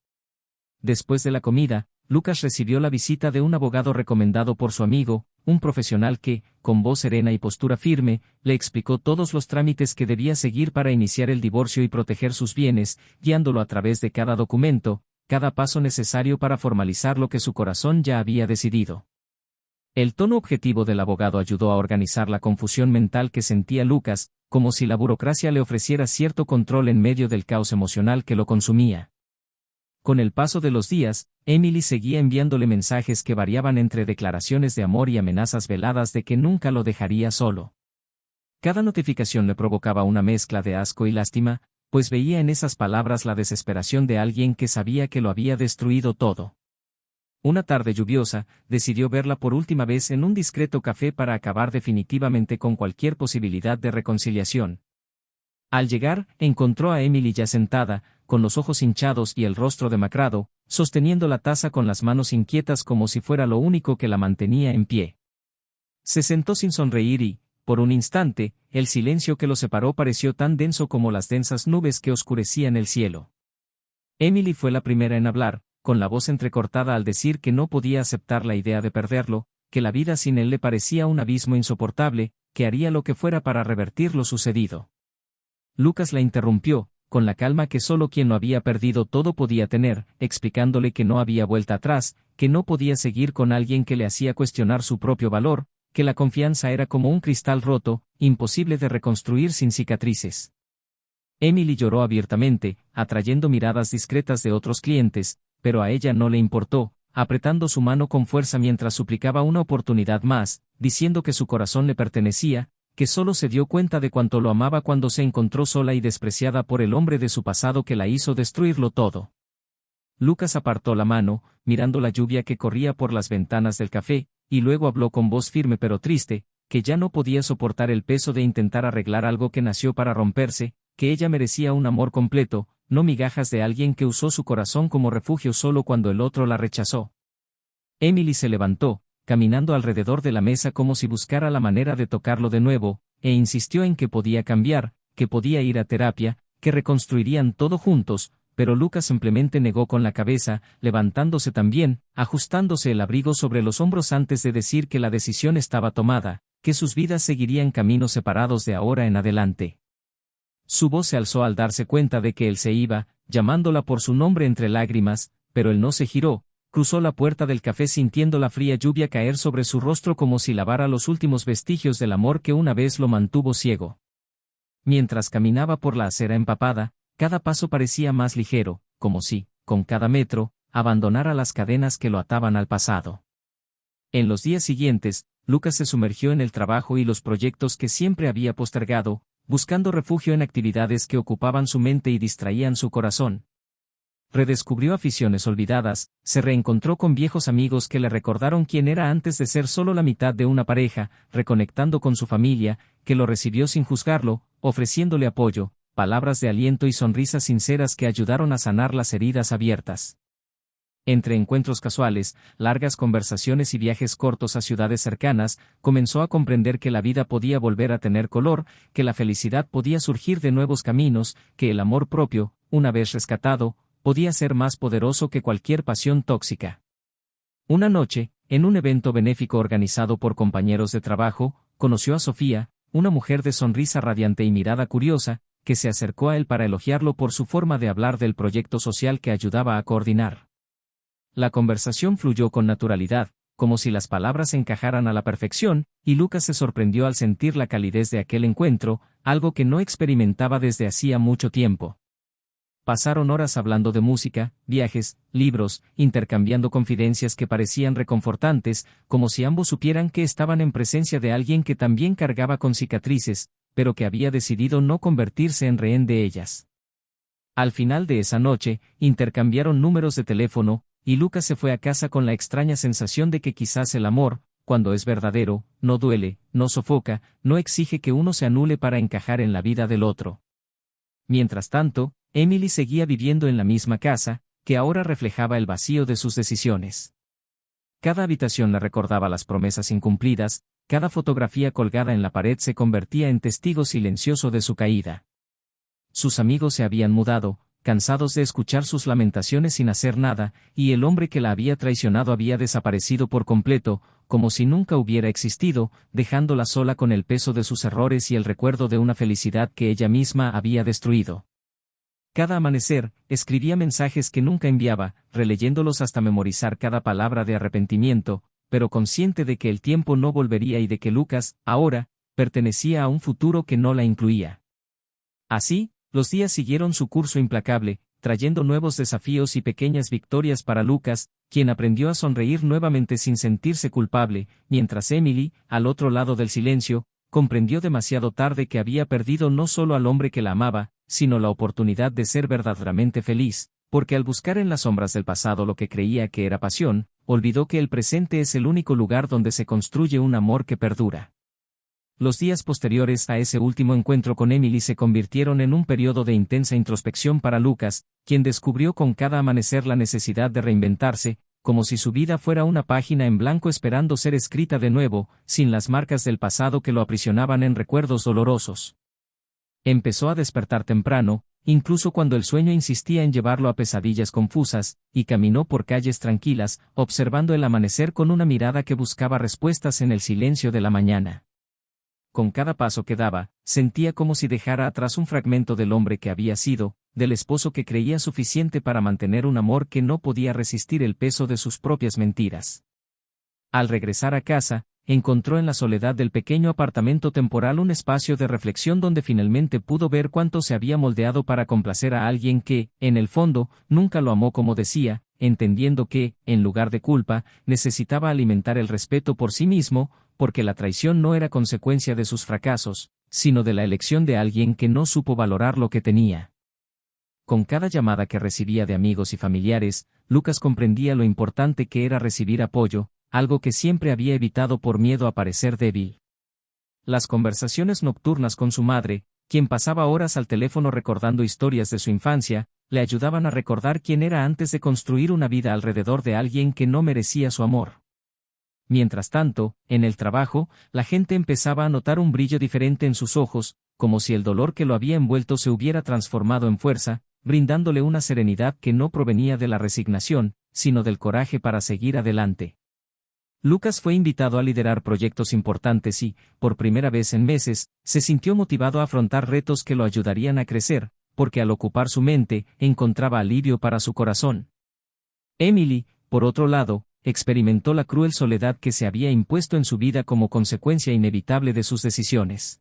Después de la comida, Lucas recibió la visita de un abogado recomendado por su amigo, un profesional que, con voz serena y postura firme, le explicó todos los trámites que debía seguir para iniciar el divorcio y proteger sus bienes, guiándolo a través de cada documento, cada paso necesario para formalizar lo que su corazón ya había decidido. El tono objetivo del abogado ayudó a organizar la confusión mental que sentía Lucas, como si la burocracia le ofreciera cierto control en medio del caos emocional que lo consumía. Con el paso de los días, Emily seguía enviándole mensajes que variaban entre declaraciones de amor y amenazas veladas de que nunca lo dejaría solo. Cada notificación le provocaba una mezcla de asco y lástima, pues veía en esas palabras la desesperación de alguien que sabía que lo había destruido todo. Una tarde lluviosa, decidió verla por última vez en un discreto café para acabar definitivamente con cualquier posibilidad de reconciliación. Al llegar, encontró a Emily ya sentada, con los ojos hinchados y el rostro demacrado, sosteniendo la taza con las manos inquietas como si fuera lo único que la mantenía en pie. Se sentó sin sonreír y, por un instante, el silencio que los separó pareció tan denso como las densas nubes que oscurecían el cielo. Emily fue la primera en hablar, con la voz entrecortada al decir que no podía aceptar la idea de perderlo, que la vida sin él le parecía un abismo insoportable, que haría lo que fuera para revertir lo sucedido. Lucas la interrumpió, con la calma que solo quien lo había perdido todo podía tener, explicándole que no había vuelta atrás, que no podía seguir con alguien que le hacía cuestionar su propio valor, que la confianza era como un cristal roto, imposible de reconstruir sin cicatrices. Emily lloró abiertamente, atrayendo miradas discretas de otros clientes, pero a ella no le importó, apretando su mano con fuerza mientras suplicaba una oportunidad más, diciendo que su corazón le pertenecía, que solo se dio cuenta de cuánto lo amaba cuando se encontró sola y despreciada por el hombre de su pasado que la hizo destruirlo todo. Lucas apartó la mano, mirando la lluvia que corría por las ventanas del café, y luego habló con voz firme pero triste, que ya no podía soportar el peso de intentar arreglar algo que nació para romperse, que ella merecía un amor completo, no migajas de alguien que usó su corazón como refugio solo cuando el otro la rechazó. Emily se levantó, caminando alrededor de la mesa como si buscara la manera de tocarlo de nuevo, e insistió en que podía cambiar, que podía ir a terapia, que reconstruirían todo juntos, pero Lucas simplemente negó con la cabeza, levantándose también, ajustándose el abrigo sobre los hombros antes de decir que la decisión estaba tomada, que sus vidas seguirían caminos separados de ahora en adelante. Su voz se alzó al darse cuenta de que él se iba, llamándola por su nombre entre lágrimas, pero él no se giró, cruzó la puerta del café sintiendo la fría lluvia caer sobre su rostro como si lavara los últimos vestigios del amor que una vez lo mantuvo ciego. Mientras caminaba por la acera empapada, cada paso parecía más ligero, como si, con cada metro, abandonara las cadenas que lo ataban al pasado. En los días siguientes, Lucas se sumergió en el trabajo y los proyectos que siempre había postergado, buscando refugio en actividades que ocupaban su mente y distraían su corazón. Redescubrió aficiones olvidadas, se reencontró con viejos amigos que le recordaron quién era antes de ser solo la mitad de una pareja, reconectando con su familia, que lo recibió sin juzgarlo, ofreciéndole apoyo, palabras de aliento y sonrisas sinceras que ayudaron a sanar las heridas abiertas. Entre encuentros casuales, largas conversaciones y viajes cortos a ciudades cercanas, comenzó a comprender que la vida podía volver a tener color, que la felicidad podía surgir de nuevos caminos, que el amor propio, una vez rescatado, podía ser más poderoso que cualquier pasión tóxica. Una noche, en un evento benéfico organizado por compañeros de trabajo, conoció a Sofía, una mujer de sonrisa radiante y mirada curiosa, que se acercó a él para elogiarlo por su forma de hablar del proyecto social que ayudaba a coordinar. La conversación fluyó con naturalidad, como si las palabras encajaran a la perfección, y Lucas se sorprendió al sentir la calidez de aquel encuentro, algo que no experimentaba desde hacía mucho tiempo. Pasaron horas hablando de música, viajes, libros, intercambiando confidencias que parecían reconfortantes, como si ambos supieran que estaban en presencia de alguien que también cargaba con cicatrices, pero que había decidido no convertirse en rehén de ellas. Al final de esa noche, intercambiaron números de teléfono, y Lucas se fue a casa con la extraña sensación de que quizás el amor, cuando es verdadero, no duele, no sofoca, no exige que uno se anule para encajar en la vida del otro. Mientras tanto, Emily seguía viviendo en la misma casa, que ahora reflejaba el vacío de sus decisiones. Cada habitación le recordaba las promesas incumplidas, cada fotografía colgada en la pared se convertía en testigo silencioso de su caída. Sus amigos se habían mudado, cansados de escuchar sus lamentaciones sin hacer nada, y el hombre que la había traicionado había desaparecido por completo, como si nunca hubiera existido, dejándola sola con el peso de sus errores y el recuerdo de una felicidad que ella misma había destruido. Cada amanecer, escribía mensajes que nunca enviaba, releyéndolos hasta memorizar cada palabra de arrepentimiento, pero consciente de que el tiempo no volvería y de que Lucas, ahora, pertenecía a un futuro que no la incluía. Así, los días siguieron su curso implacable, trayendo nuevos desafíos y pequeñas victorias para Lucas, quien aprendió a sonreír nuevamente sin sentirse culpable, mientras Emily, al otro lado del silencio, comprendió demasiado tarde que había perdido no solo al hombre que la amaba, sino la oportunidad de ser verdaderamente feliz, porque al buscar en las sombras del pasado lo que creía que era pasión, olvidó que el presente es el único lugar donde se construye un amor que perdura. Los días posteriores a ese último encuentro con Emily se convirtieron en un periodo de intensa introspección para Lucas, quien descubrió con cada amanecer la necesidad de reinventarse, como si su vida fuera una página en blanco esperando ser escrita de nuevo, sin las marcas del pasado que lo aprisionaban en recuerdos dolorosos. Empezó a despertar temprano, incluso cuando el sueño insistía en llevarlo a pesadillas confusas, y caminó por calles tranquilas, observando el amanecer con una mirada que buscaba respuestas en el silencio de la mañana. Con cada paso que daba, sentía como si dejara atrás un fragmento del hombre que había sido, del esposo que creía suficiente para mantener un amor que no podía resistir el peso de sus propias mentiras. Al regresar a casa, encontró en la soledad del pequeño apartamento temporal un espacio de reflexión donde finalmente pudo ver cuánto se había moldeado para complacer a alguien que, en el fondo, nunca lo amó como decía, entendiendo que, en lugar de culpa, necesitaba alimentar el respeto por sí mismo, porque la traición no era consecuencia de sus fracasos, sino de la elección de alguien que no supo valorar lo que tenía. Con cada llamada que recibía de amigos y familiares, Lucas comprendía lo importante que era recibir apoyo, algo que siempre había evitado por miedo a parecer débil. Las conversaciones nocturnas con su madre, quien pasaba horas al teléfono recordando historias de su infancia, le ayudaban a recordar quién era antes de construir una vida alrededor de alguien que no merecía su amor. Mientras tanto, en el trabajo, la gente empezaba a notar un brillo diferente en sus ojos, como si el dolor que lo había envuelto se hubiera transformado en fuerza, brindándole una serenidad que no provenía de la resignación, sino del coraje para seguir adelante. Lucas fue invitado a liderar proyectos importantes y, por primera vez en meses, se sintió motivado a afrontar retos que lo ayudarían a crecer, porque al ocupar su mente, encontraba alivio para su corazón. Emily, por otro lado, experimentó la cruel soledad que se había impuesto en su vida como consecuencia inevitable de sus decisiones.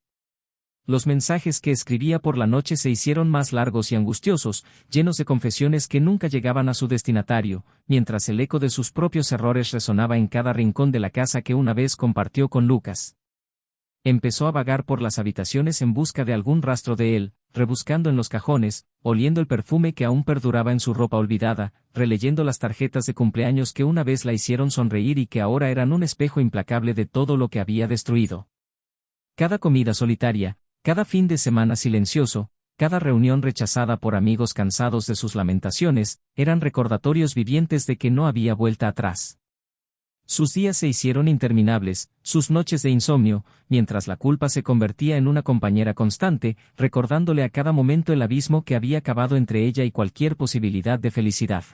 Los mensajes que escribía por la noche se hicieron más largos y angustiosos, llenos de confesiones que nunca llegaban a su destinatario, mientras el eco de sus propios errores resonaba en cada rincón de la casa que una vez compartió con Lucas. Empezó a vagar por las habitaciones en busca de algún rastro de él, rebuscando en los cajones, oliendo el perfume que aún perduraba en su ropa olvidada, releyendo las tarjetas de cumpleaños que una vez la hicieron sonreír y que ahora eran un espejo implacable de todo lo que había destruido. Cada comida solitaria, cada fin de semana silencioso, cada reunión rechazada por amigos cansados de sus lamentaciones, eran recordatorios vivientes de que no había vuelta atrás. Sus días se hicieron interminables, sus noches de insomnio, mientras la culpa se convertía en una compañera constante, recordándole a cada momento el abismo que había cavado entre ella y cualquier posibilidad de felicidad.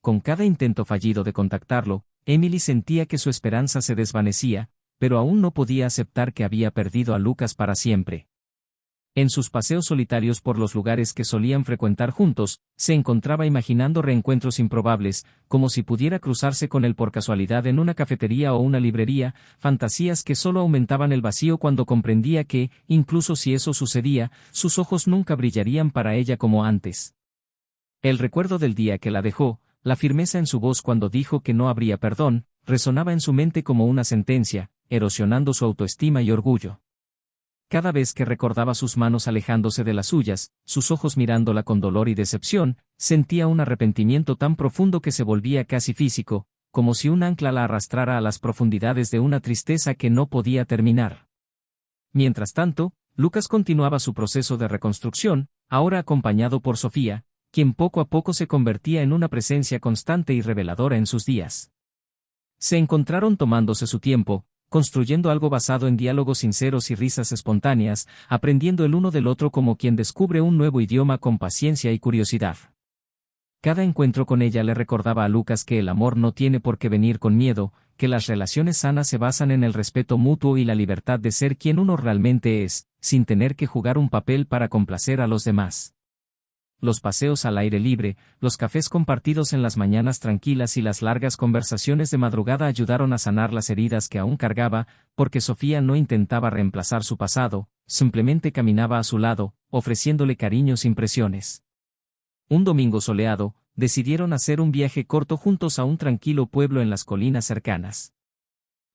Con cada intento fallido de contactarlo, Emily sentía que su esperanza se desvanecía, pero aún no podía aceptar que había perdido a Lucas para siempre. En sus paseos solitarios por los lugares que solían frecuentar juntos, se encontraba imaginando reencuentros improbables, como si pudiera cruzarse con él por casualidad en una cafetería o una librería, fantasías que solo aumentaban el vacío cuando comprendía que, incluso si eso sucedía, sus ojos nunca brillarían para ella como antes. El recuerdo del día que la dejó, la firmeza en su voz cuando dijo que no habría perdón, resonaba en su mente como una sentencia, erosionando su autoestima y orgullo. Cada vez que recordaba sus manos alejándose de las suyas, sus ojos mirándola con dolor y decepción, sentía un arrepentimiento tan profundo que se volvía casi físico, como si un ancla la arrastrara a las profundidades de una tristeza que no podía terminar. Mientras tanto, Lucas continuaba su proceso de reconstrucción, ahora acompañado por Sofía, quien poco a poco se convertía en una presencia constante y reveladora en sus días. Se encontraron tomándose su tiempo, construyendo algo basado en diálogos sinceros y risas espontáneas, aprendiendo el uno del otro como quien descubre un nuevo idioma con paciencia y curiosidad. Cada encuentro con ella le recordaba a Lucas que el amor no tiene por qué venir con miedo, que las relaciones sanas se basan en el respeto mutuo y la libertad de ser quien uno realmente es, sin tener que jugar un papel para complacer a los demás. Los paseos al aire libre, los cafés compartidos en las mañanas tranquilas y las largas conversaciones de madrugada ayudaron a sanar las heridas que aún cargaba, porque Sofía no intentaba reemplazar su pasado, simplemente caminaba a su lado, ofreciéndole cariño sin presiones. Un domingo soleado, decidieron hacer un viaje corto juntos a un tranquilo pueblo en las colinas cercanas.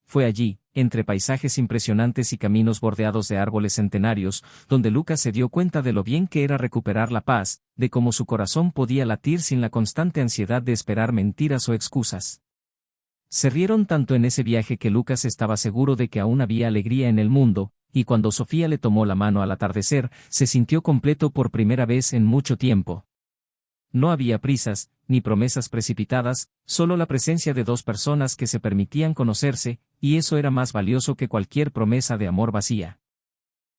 Fue allí, entre paisajes impresionantes y caminos bordeados de árboles centenarios, donde Lucas se dio cuenta de lo bien que era recuperar la paz, de cómo su corazón podía latir sin la constante ansiedad de esperar mentiras o excusas. Se rieron tanto en ese viaje que Lucas estaba seguro de que aún había alegría en el mundo, y cuando Sofía le tomó la mano al atardecer, se sintió completo por primera vez en mucho tiempo. No había prisas, ni promesas precipitadas, solo la presencia de dos personas que se permitían conocerse, y eso era más valioso que cualquier promesa de amor vacía.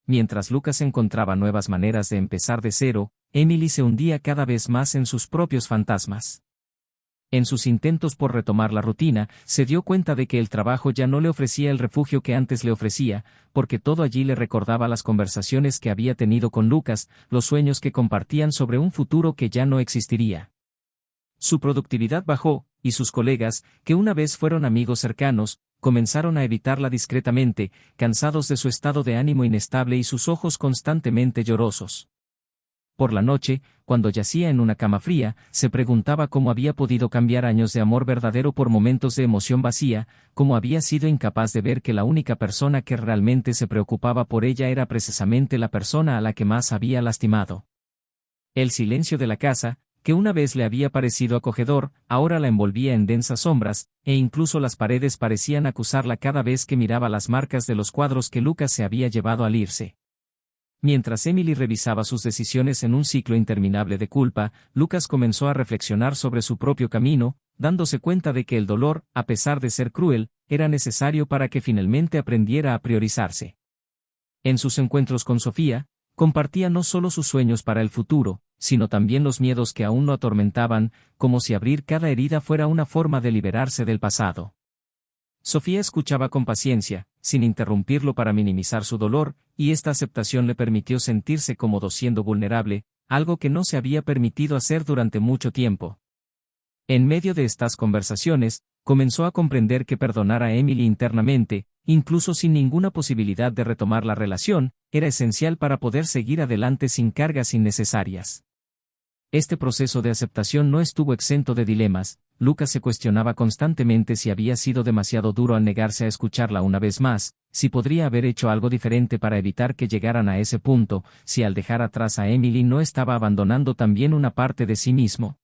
Mientras Lucas encontraba nuevas maneras de empezar de cero, Emily se hundía cada vez más en sus propios fantasmas. En sus intentos por retomar la rutina, se dio cuenta de que el trabajo ya no le ofrecía el refugio que antes le ofrecía, porque todo allí le recordaba las conversaciones que había tenido con Lucas, los sueños que compartían sobre un futuro que ya no existiría. Su productividad bajó, y sus colegas, que una vez fueron amigos cercanos, comenzaron a evitarla discretamente, cansados de su estado de ánimo inestable y sus ojos constantemente llorosos. Por la noche, cuando yacía en una cama fría, se preguntaba cómo había podido cambiar años de amor verdadero por momentos de emoción vacía, cómo había sido incapaz de ver que la única persona que realmente se preocupaba por ella era precisamente la persona a la que más había lastimado. El silencio de la casa, que una vez le había parecido acogedor, ahora la envolvía en densas sombras, e incluso las paredes parecían acusarla cada vez que miraba las marcas de los cuadros que Lucas se había llevado al irse. Mientras Emily revisaba sus decisiones en un ciclo interminable de culpa, Lucas comenzó a reflexionar sobre su propio camino, dándose cuenta de que el dolor, a pesar de ser cruel, era necesario para que finalmente aprendiera a priorizarse. En sus encuentros con Sofía, compartía no solo sus sueños para el futuro, sino también los miedos que aún lo atormentaban, como si abrir cada herida fuera una forma de liberarse del pasado. Sofía escuchaba con paciencia, sin interrumpirlo para minimizar su dolor, y esta aceptación le permitió sentirse cómodo siendo vulnerable, algo que no se había permitido hacer durante mucho tiempo. En medio de estas conversaciones, comenzó a comprender que perdonar a Emily internamente, incluso sin ninguna posibilidad de retomar la relación, era esencial para poder seguir adelante sin cargas innecesarias. Este proceso de aceptación no estuvo exento de dilemas. Lucas se cuestionaba constantemente si había sido demasiado duro al negarse a escucharla una vez más, si podría haber hecho algo diferente para evitar que llegaran a ese punto, si al dejar atrás a Emily no estaba abandonando también una parte de sí mismo.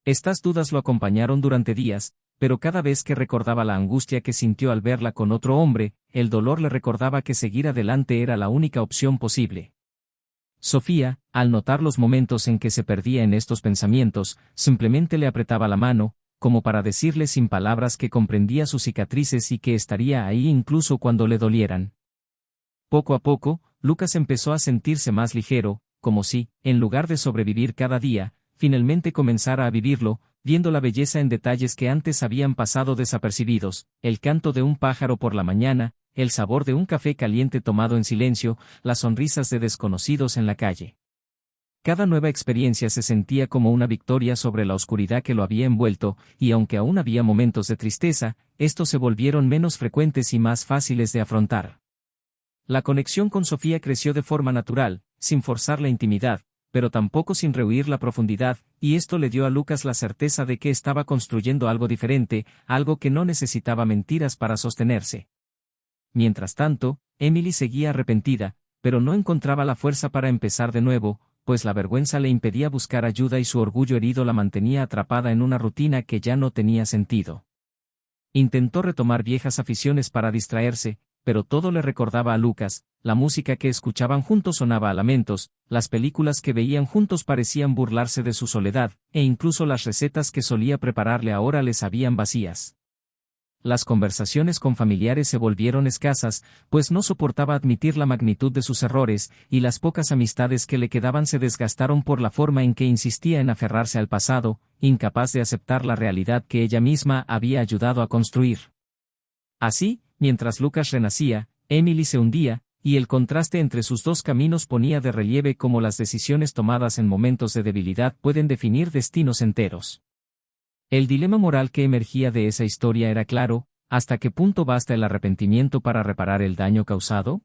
Estas dudas lo acompañaron durante días, pero cada vez que recordaba la angustia que sintió al verla con otro hombre, el dolor le recordaba que seguir adelante era la única opción posible. Sofía, al notar los momentos en que se perdía en estos pensamientos, simplemente le apretaba la mano, como para decirle sin palabras que comprendía sus cicatrices y que estaría ahí incluso cuando le dolieran. Poco a poco, Lucas empezó a sentirse más ligero, como si, en lugar de sobrevivir cada día, finalmente comenzara a vivirlo, viendo la belleza en detalles que antes habían pasado desapercibidos, el canto de un pájaro por la mañana, el sabor de un café caliente tomado en silencio, las sonrisas de desconocidos en la calle. Cada nueva experiencia se sentía como una victoria sobre la oscuridad que lo había envuelto, y aunque aún había momentos de tristeza, estos se volvieron menos frecuentes y más fáciles de afrontar. La conexión con Sofía creció de forma natural, sin forzar la intimidad, pero tampoco sin rehuir la profundidad, y esto le dio a Lucas la certeza de que estaba construyendo algo diferente, algo que no necesitaba mentiras para sostenerse. Mientras tanto, Emily seguía arrepentida, pero no encontraba la fuerza para empezar de nuevo, pues la vergüenza le impedía buscar ayuda y su orgullo herido la mantenía atrapada en una rutina que ya no tenía sentido. Intentó retomar viejas aficiones para distraerse, pero todo le recordaba a Lucas, la música que escuchaban juntos sonaba a lamentos, las películas que veían juntos parecían burlarse de su soledad, e incluso las recetas que solía prepararle ahora le sabían vacías. Las conversaciones con familiares se volvieron escasas, pues no soportaba admitir la magnitud de sus errores, y las pocas amistades que le quedaban se desgastaron por la forma en que insistía en aferrarse al pasado, incapaz de aceptar la realidad que ella misma había ayudado a construir. Así, mientras Lucas renacía, Emily se hundía, y el contraste entre sus dos caminos ponía de relieve cómo las decisiones tomadas en momentos de debilidad pueden definir destinos enteros. El dilema moral que emergía de esa historia era claro: ¿hasta qué punto basta el arrepentimiento para reparar el daño causado?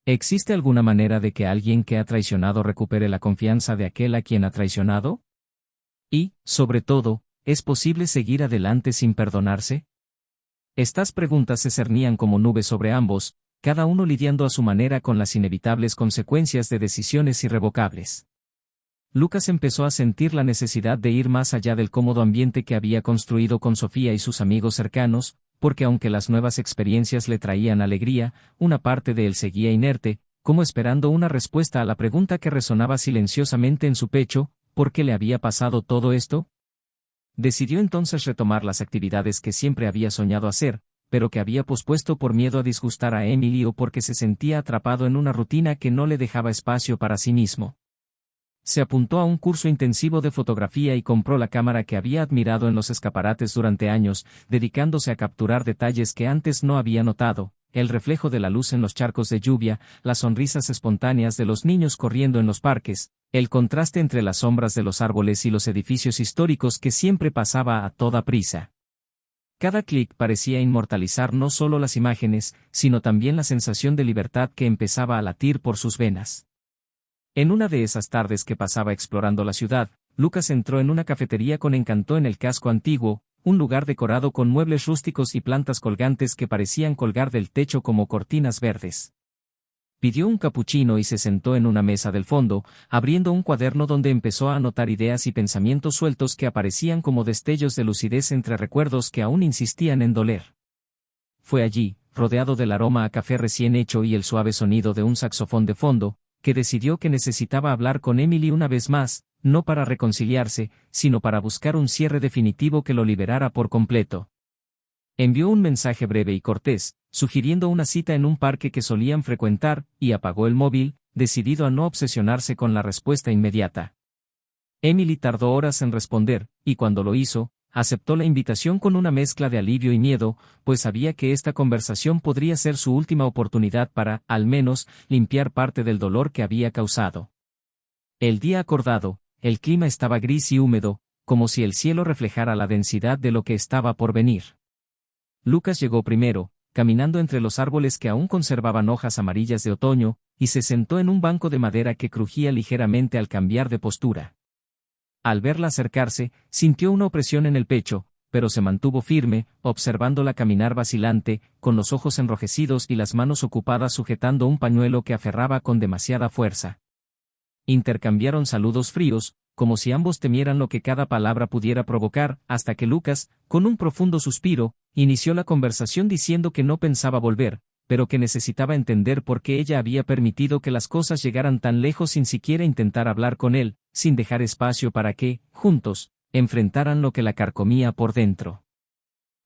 ¿Existe alguna manera de que alguien que ha traicionado recupere la confianza de aquel a quien ha traicionado? Y, sobre todo, ¿es posible seguir adelante sin perdonarse? Estas preguntas se cernían como nubes sobre ambos, cada uno lidiando a su manera con las inevitables consecuencias de decisiones irrevocables. Lucas empezó a sentir la necesidad de ir más allá del cómodo ambiente que había construido con Sofía y sus amigos cercanos, porque aunque las nuevas experiencias le traían alegría, una parte de él seguía inerte, como esperando una respuesta a la pregunta que resonaba silenciosamente en su pecho: ¿por qué le había pasado todo esto? Decidió entonces retomar las actividades que siempre había soñado hacer, pero que había pospuesto por miedo a disgustar a Emily o porque se sentía atrapado en una rutina que no le dejaba espacio para sí mismo. Se apuntó a un curso intensivo de fotografía y compró la cámara que había admirado en los escaparates durante años, dedicándose a capturar detalles que antes no había notado: el reflejo de la luz en los charcos de lluvia, las sonrisas espontáneas de los niños corriendo en los parques, el contraste entre las sombras de los árboles y los edificios históricos que siempre pasaba a toda prisa. Cada clic parecía inmortalizar no solo las imágenes, sino también la sensación de libertad que empezaba a latir por sus venas. En una de esas tardes que pasaba explorando la ciudad, Lucas entró en una cafetería con encanto en el casco antiguo, un lugar decorado con muebles rústicos y plantas colgantes que parecían colgar del techo como cortinas verdes. Pidió un capuchino y se sentó en una mesa del fondo, abriendo un cuaderno donde empezó a anotar ideas y pensamientos sueltos que aparecían como destellos de lucidez entre recuerdos que aún insistían en doler. Fue allí, rodeado del aroma a café recién hecho y el suave sonido de un saxofón de fondo, que decidió que necesitaba hablar con Emily una vez más, no para reconciliarse, sino para buscar un cierre definitivo que lo liberara por completo. Envió un mensaje breve y cortés, sugiriendo una cita en un parque que solían frecuentar, y apagó el móvil, decidido a no obsesionarse con la respuesta inmediata. Emily tardó horas en responder, y cuando lo hizo, aceptó la invitación con una mezcla de alivio y miedo, pues sabía que esta conversación podría ser su última oportunidad para, al menos, limpiar parte del dolor que había causado. El día acordado, el clima estaba gris y húmedo, como si el cielo reflejara la densidad de lo que estaba por venir. Lucas llegó primero, caminando entre los árboles que aún conservaban hojas amarillas de otoño, y se sentó en un banco de madera que crujía ligeramente al cambiar de postura. Al verla acercarse, sintió una opresión en el pecho, pero se mantuvo firme, observándola caminar vacilante, con los ojos enrojecidos y las manos ocupadas sujetando un pañuelo que aferraba con demasiada fuerza. Intercambiaron saludos fríos, como si ambos temieran lo que cada palabra pudiera provocar, hasta que Lucas, con un profundo suspiro, inició la conversación diciendo que no pensaba volver, pero que necesitaba entender por qué ella había permitido que las cosas llegaran tan lejos sin siquiera intentar hablar con él, sin dejar espacio para que, juntos, enfrentaran lo que la carcomía por dentro.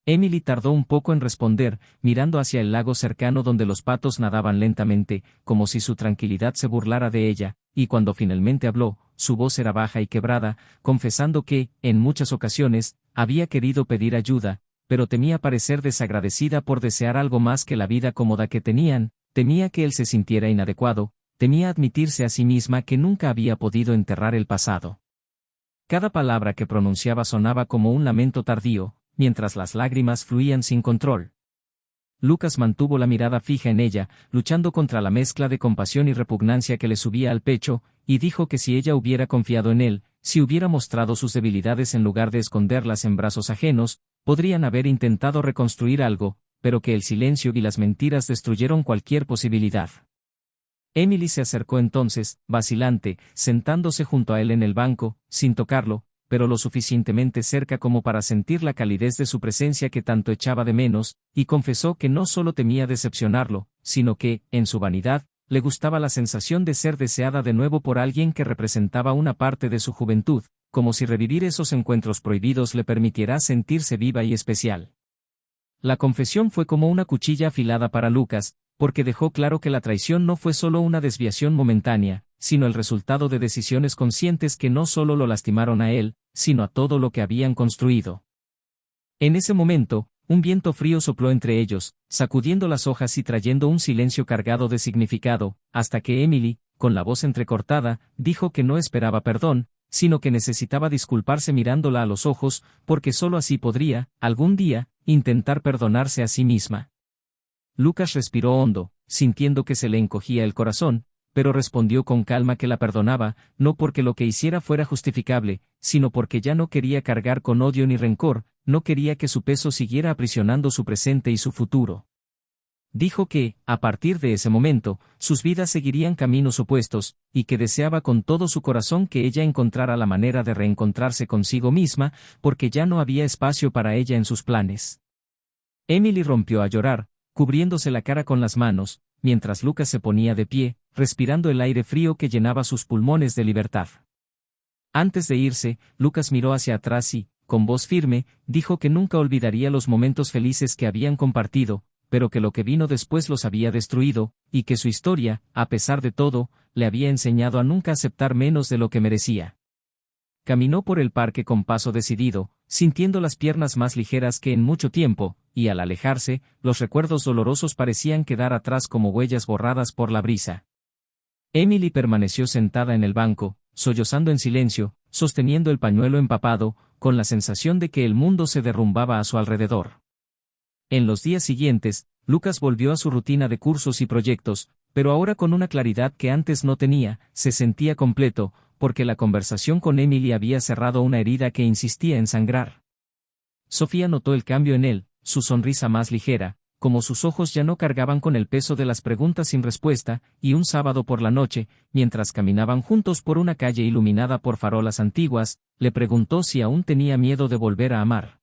Emily tardó un poco en responder, mirando hacia el lago cercano donde los patos nadaban lentamente, como si su tranquilidad se burlara de ella, y cuando finalmente habló, su voz era baja y quebrada, confesando que, en muchas ocasiones, había querido pedir ayuda, pero temía parecer desagradecida por desear algo más que la vida cómoda que tenían, temía que él se sintiera inadecuado, temía admitirse a sí misma que nunca había podido enterrar el pasado. Cada palabra que pronunciaba sonaba como un lamento tardío, mientras las lágrimas fluían sin control. Lucas mantuvo la mirada fija en ella, luchando contra la mezcla de compasión y repugnancia que le subía al pecho, y dijo que si ella hubiera confiado en él, si hubiera mostrado sus debilidades en lugar de esconderlas en brazos ajenos, podrían haber intentado reconstruir algo, pero que el silencio y las mentiras destruyeron cualquier posibilidad. Emily se acercó entonces, vacilante, sentándose junto a él en el banco, sin tocarlo, pero lo suficientemente cerca como para sentir la calidez de su presencia que tanto echaba de menos, y confesó que no solo temía decepcionarlo, sino que, en su vanidad, le gustaba la sensación de ser deseada de nuevo por alguien que representaba una parte de su juventud, como si revivir esos encuentros prohibidos le permitiera sentirse viva y especial. La confesión fue como una cuchilla afilada para Lucas, porque dejó claro que la traición no fue solo una desviación momentánea, sino el resultado de decisiones conscientes que no solo lo lastimaron a él, sino a todo lo que habían construido. En ese momento, un viento frío sopló entre ellos, sacudiendo las hojas y trayendo un silencio cargado de significado, hasta que Emily, con la voz entrecortada, dijo que no esperaba perdón, sino que necesitaba disculparse mirándola a los ojos, porque sólo así podría, algún día, intentar perdonarse a sí misma. Lucas respiró hondo, sintiendo que se le encogía el corazón, pero respondió con calma que la perdonaba, no porque lo que hiciera fuera justificable, sino porque ya no quería cargar con odio ni rencor, no quería que su peso siguiera aprisionando su presente y su futuro. Dijo que, a partir de ese momento, sus vidas seguirían caminos opuestos, y que deseaba con todo su corazón que ella encontrara la manera de reencontrarse consigo misma, porque ya no había espacio para ella en sus planes. Emily rompió a llorar, cubriéndose la cara con las manos, mientras Lucas se ponía de pie, respirando el aire frío que llenaba sus pulmones de libertad. Antes de irse, Lucas miró hacia atrás y, con voz firme, dijo que nunca olvidaría los momentos felices que habían compartido, pero que lo que vino después los había destruido, y que su historia, a pesar de todo, le había enseñado a nunca aceptar menos de lo que merecía. Caminó por el parque con paso decidido, sintiendo las piernas más ligeras que en mucho tiempo, y al alejarse, los recuerdos dolorosos parecían quedar atrás como huellas borradas por la brisa. Emily permaneció sentada en el banco, sollozando en silencio, sosteniendo el pañuelo empapado, con la sensación de que el mundo se derrumbaba a su alrededor. En los días siguientes, Lucas volvió a su rutina de cursos y proyectos, pero ahora con una claridad que antes no tenía, se sentía completo, porque la conversación con Emily había cerrado una herida que insistía en sangrar. Sofía notó el cambio en él, su sonrisa más ligera, como sus ojos ya no cargaban con el peso de las preguntas sin respuesta, y un sábado por la noche, mientras caminaban juntos por una calle iluminada por farolas antiguas, le preguntó si aún tenía miedo de volver a amar.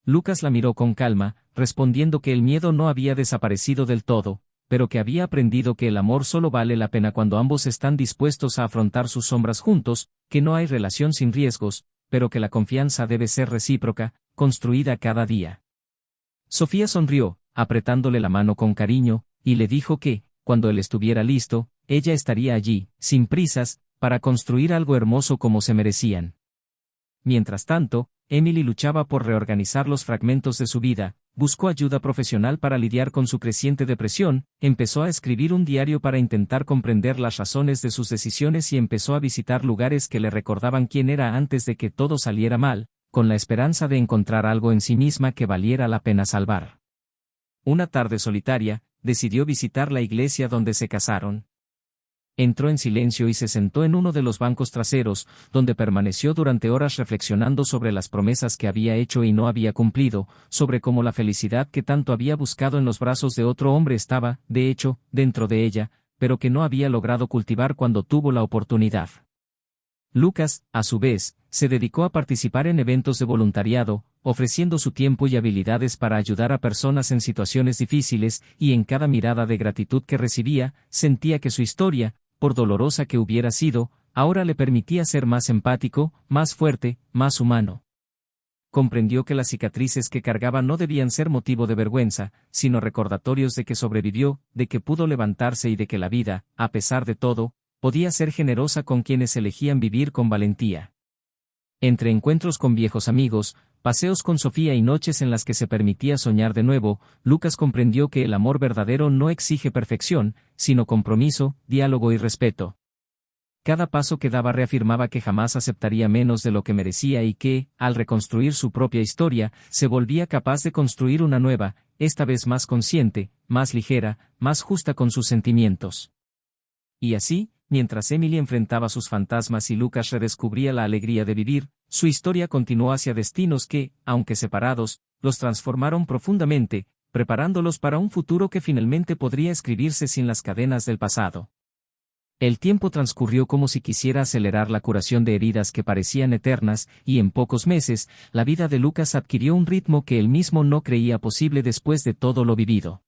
Lucas la miró con calma, respondiendo que el miedo no había desaparecido del todo, pero que había aprendido que el amor solo vale la pena cuando ambos están dispuestos a afrontar sus sombras juntos, que no hay relación sin riesgos, pero que la confianza debe ser recíproca, construida cada día. Sofía sonrió, apretándole la mano con cariño, y le dijo que, cuando él estuviera listo, ella estaría allí, sin prisas, para construir algo hermoso como se merecían. Mientras tanto, Emily luchaba por reorganizar los fragmentos de su vida, buscó ayuda profesional para lidiar con su creciente depresión, empezó a escribir un diario para intentar comprender las razones de sus decisiones y empezó a visitar lugares que le recordaban quién era antes de que todo saliera mal, con la esperanza de encontrar algo en sí misma que valiera la pena salvar. Una tarde solitaria, decidió visitar la iglesia donde se casaron. Entró en silencio y se sentó en uno de los bancos traseros, donde permaneció durante horas reflexionando sobre las promesas que había hecho y no había cumplido, sobre cómo la felicidad que tanto había buscado en los brazos de otro hombre estaba, de hecho, dentro de ella, pero que no había logrado cultivar cuando tuvo la oportunidad. Lucas, a su vez, se dedicó a participar en eventos de voluntariado, ofreciendo su tiempo y habilidades para ayudar a personas en situaciones difíciles, y en cada mirada de gratitud que recibía, sentía que su historia, por dolorosa que hubiera sido, ahora le permitía ser más empático, más fuerte, más humano. Comprendió que las cicatrices que cargaba no debían ser motivo de vergüenza, sino recordatorios de que sobrevivió, de que pudo levantarse y de que la vida, a pesar de todo, podía ser generosa con quienes elegían vivir con valentía. Entre encuentros con viejos amigos, paseos con Sofía y noches en las que se permitía soñar de nuevo, Lucas comprendió que el amor verdadero no exige perfección, sino compromiso, diálogo y respeto. Cada paso que daba reafirmaba que jamás aceptaría menos de lo que merecía y que, al reconstruir su propia historia, se volvía capaz de construir una nueva, esta vez más consciente, más ligera, más justa con sus sentimientos. Y así, mientras Emily enfrentaba sus fantasmas y Lucas redescubría la alegría de vivir, su historia continuó hacia destinos que, aunque separados, los transformaron profundamente, preparándolos para un futuro que finalmente podría escribirse sin las cadenas del pasado. El tiempo transcurrió como si quisiera acelerar la curación de heridas que parecían eternas, y en pocos meses, la vida de Lucas adquirió un ritmo que él mismo no creía posible después de todo lo vivido.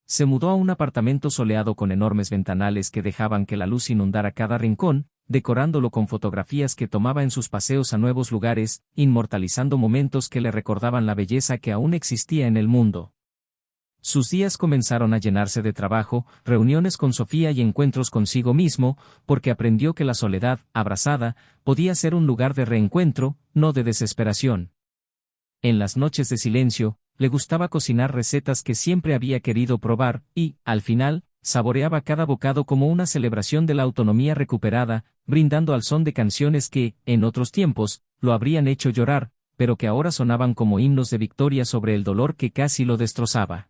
Se mudó a un apartamento soleado con enormes ventanales que dejaban que la luz inundara cada rincón, decorándolo con fotografías que tomaba en sus paseos a nuevos lugares, inmortalizando momentos que le recordaban la belleza que aún existía en el mundo. Sus días comenzaron a llenarse de trabajo, reuniones con Sofía y encuentros consigo mismo, porque aprendió que la soledad, abrazada, podía ser un lugar de reencuentro, no de desesperación. En las noches de silencio, le gustaba cocinar recetas que siempre había querido probar, y, al final, saboreaba cada bocado como una celebración de la autonomía recuperada, brindando al son de canciones que, en otros tiempos, lo habrían hecho llorar, pero que ahora sonaban como himnos de victoria sobre el dolor que casi lo destrozaba.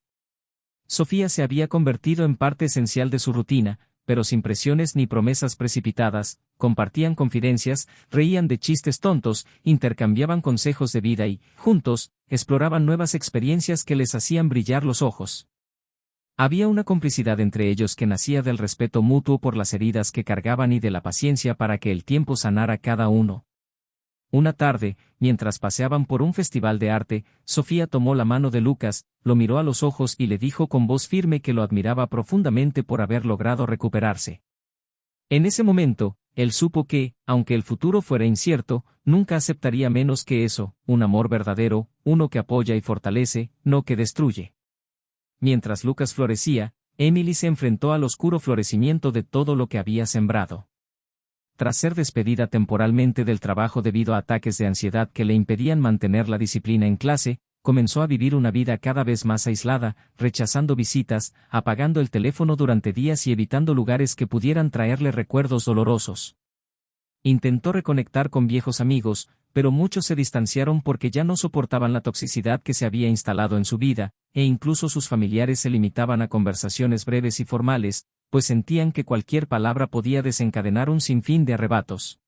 Sofía se había convertido en parte esencial de su rutina, pero sin presiones ni promesas precipitadas, compartían confidencias, reían de chistes tontos, intercambiaban consejos de vida y, juntos, exploraban nuevas experiencias que les hacían brillar los ojos. Había una complicidad entre ellos que nacía del respeto mutuo por las heridas que cargaban y de la paciencia para que el tiempo sanara cada uno. Una tarde, mientras paseaban por un festival de arte, Sofía tomó la mano de Lucas, lo miró a los ojos y le dijo con voz firme que lo admiraba profundamente por haber logrado recuperarse. En ese momento, él supo que, aunque el futuro fuera incierto, nunca aceptaría menos que eso, un amor verdadero, uno que apoya y fortalece, no que destruye. Mientras Lucas florecía, Emily se enfrentó al oscuro florecimiento de todo lo que había sembrado. Tras ser despedida temporalmente del trabajo debido a ataques de ansiedad que le impedían mantener la disciplina en clase, comenzó a vivir una vida cada vez más aislada, rechazando visitas, apagando el teléfono durante días y evitando lugares que pudieran traerle recuerdos dolorosos. Intentó reconectar con viejos amigos, pero muchos se distanciaron porque ya no soportaban la toxicidad que se había instalado en su vida, e incluso sus familiares se limitaban a conversaciones breves y formales, pues sentían que cualquier palabra podía desencadenar un sinfín de arrebatos.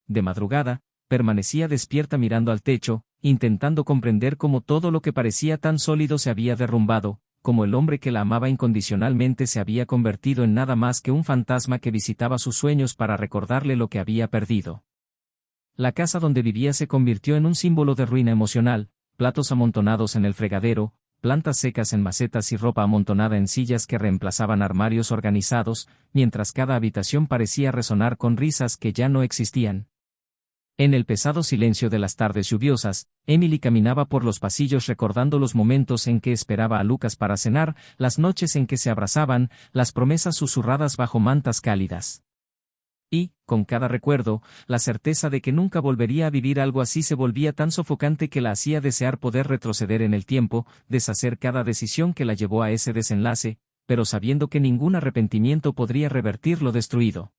De madrugada, permanecía despierta mirando al techo, intentando comprender cómo todo lo que parecía tan sólido se había derrumbado, como el hombre que la amaba incondicionalmente se había convertido en nada más que un fantasma que visitaba sus sueños para recordarle lo que había perdido. La casa donde vivía se convirtió en un símbolo de ruina emocional, platos amontonados en el fregadero, plantas secas en macetas y ropa amontonada en sillas que reemplazaban armarios organizados, mientras cada habitación parecía resonar con risas que ya no existían. En el pesado silencio de las tardes lluviosas, Emily caminaba por los pasillos recordando los momentos en que esperaba a Lucas para cenar, las noches en que se abrazaban, las promesas susurradas bajo mantas cálidas. Y, con cada recuerdo, la certeza de que nunca volvería a vivir algo así se volvía tan sofocante que la hacía desear poder retroceder en el tiempo, deshacer cada decisión que la llevó a ese desenlace, pero sabiendo que ningún arrepentimiento podría revertir lo destruido.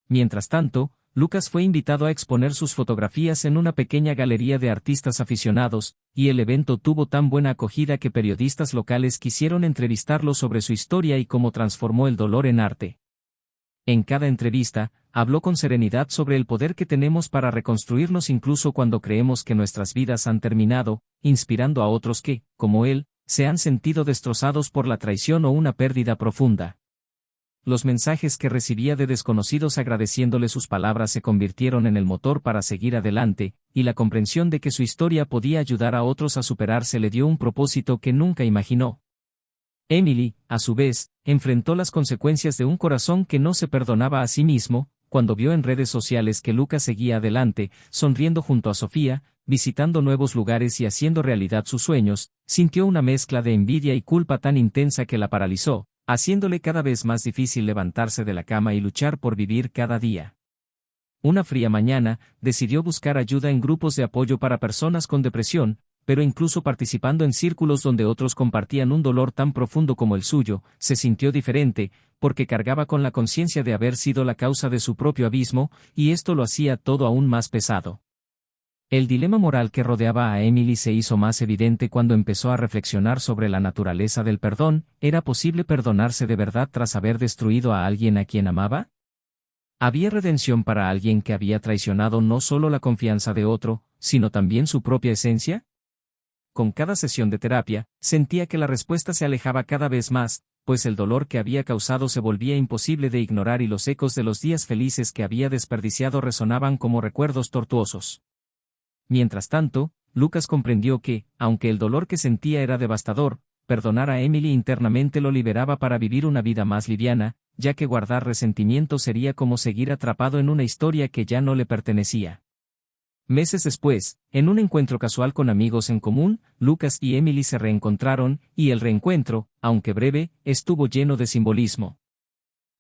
Mientras tanto, Lucas fue invitado a exponer sus fotografías en una pequeña galería de artistas aficionados, y el evento tuvo tan buena acogida que periodistas locales quisieron entrevistarlo sobre su historia y cómo transformó el dolor en arte. En cada entrevista, habló con serenidad sobre el poder que tenemos para reconstruirnos incluso cuando creemos que nuestras vidas han terminado, inspirando a otros que, como él, se han sentido destrozados por la traición o una pérdida profunda. Los mensajes que recibía de desconocidos agradeciéndole sus palabras se convirtieron en el motor para seguir adelante, y la comprensión de que su historia podía ayudar a otros a superarse le dio un propósito que nunca imaginó. Emily, a su vez, enfrentó las consecuencias de un corazón que no se perdonaba a sí mismo, cuando vio en redes sociales que Lucas seguía adelante, sonriendo junto a Sofía, visitando nuevos lugares y haciendo realidad sus sueños, sintió una mezcla de envidia y culpa tan intensa que la paralizó, haciéndole cada vez más difícil levantarse de la cama y luchar por vivir cada día. Una fría mañana, decidió buscar ayuda en grupos de apoyo para personas con depresión, pero incluso participando en círculos donde otros compartían un dolor tan profundo como el suyo, se sintió diferente, porque cargaba con la conciencia de haber sido la causa de su propio abismo, y esto lo hacía todo aún más pesado. El dilema moral que rodeaba a Emily se hizo más evidente cuando empezó a reflexionar sobre la naturaleza del perdón. ¿Era posible perdonarse de verdad tras haber destruido a alguien a quien amaba? ¿Había redención para alguien que había traicionado no solo la confianza de otro, sino también su propia esencia? Con cada sesión de terapia, sentía que la respuesta se alejaba cada vez más, pues el dolor que había causado se volvía imposible de ignorar y los ecos de los días felices que había desperdiciado resonaban como recuerdos tortuosos. Mientras tanto, Lucas comprendió que, aunque el dolor que sentía era devastador, perdonar a Emily internamente lo liberaba para vivir una vida más liviana, ya que guardar resentimiento sería como seguir atrapado en una historia que ya no le pertenecía. Meses después, en un encuentro casual con amigos en común, Lucas y Emily se reencontraron, y el reencuentro, aunque breve, estuvo lleno de simbolismo.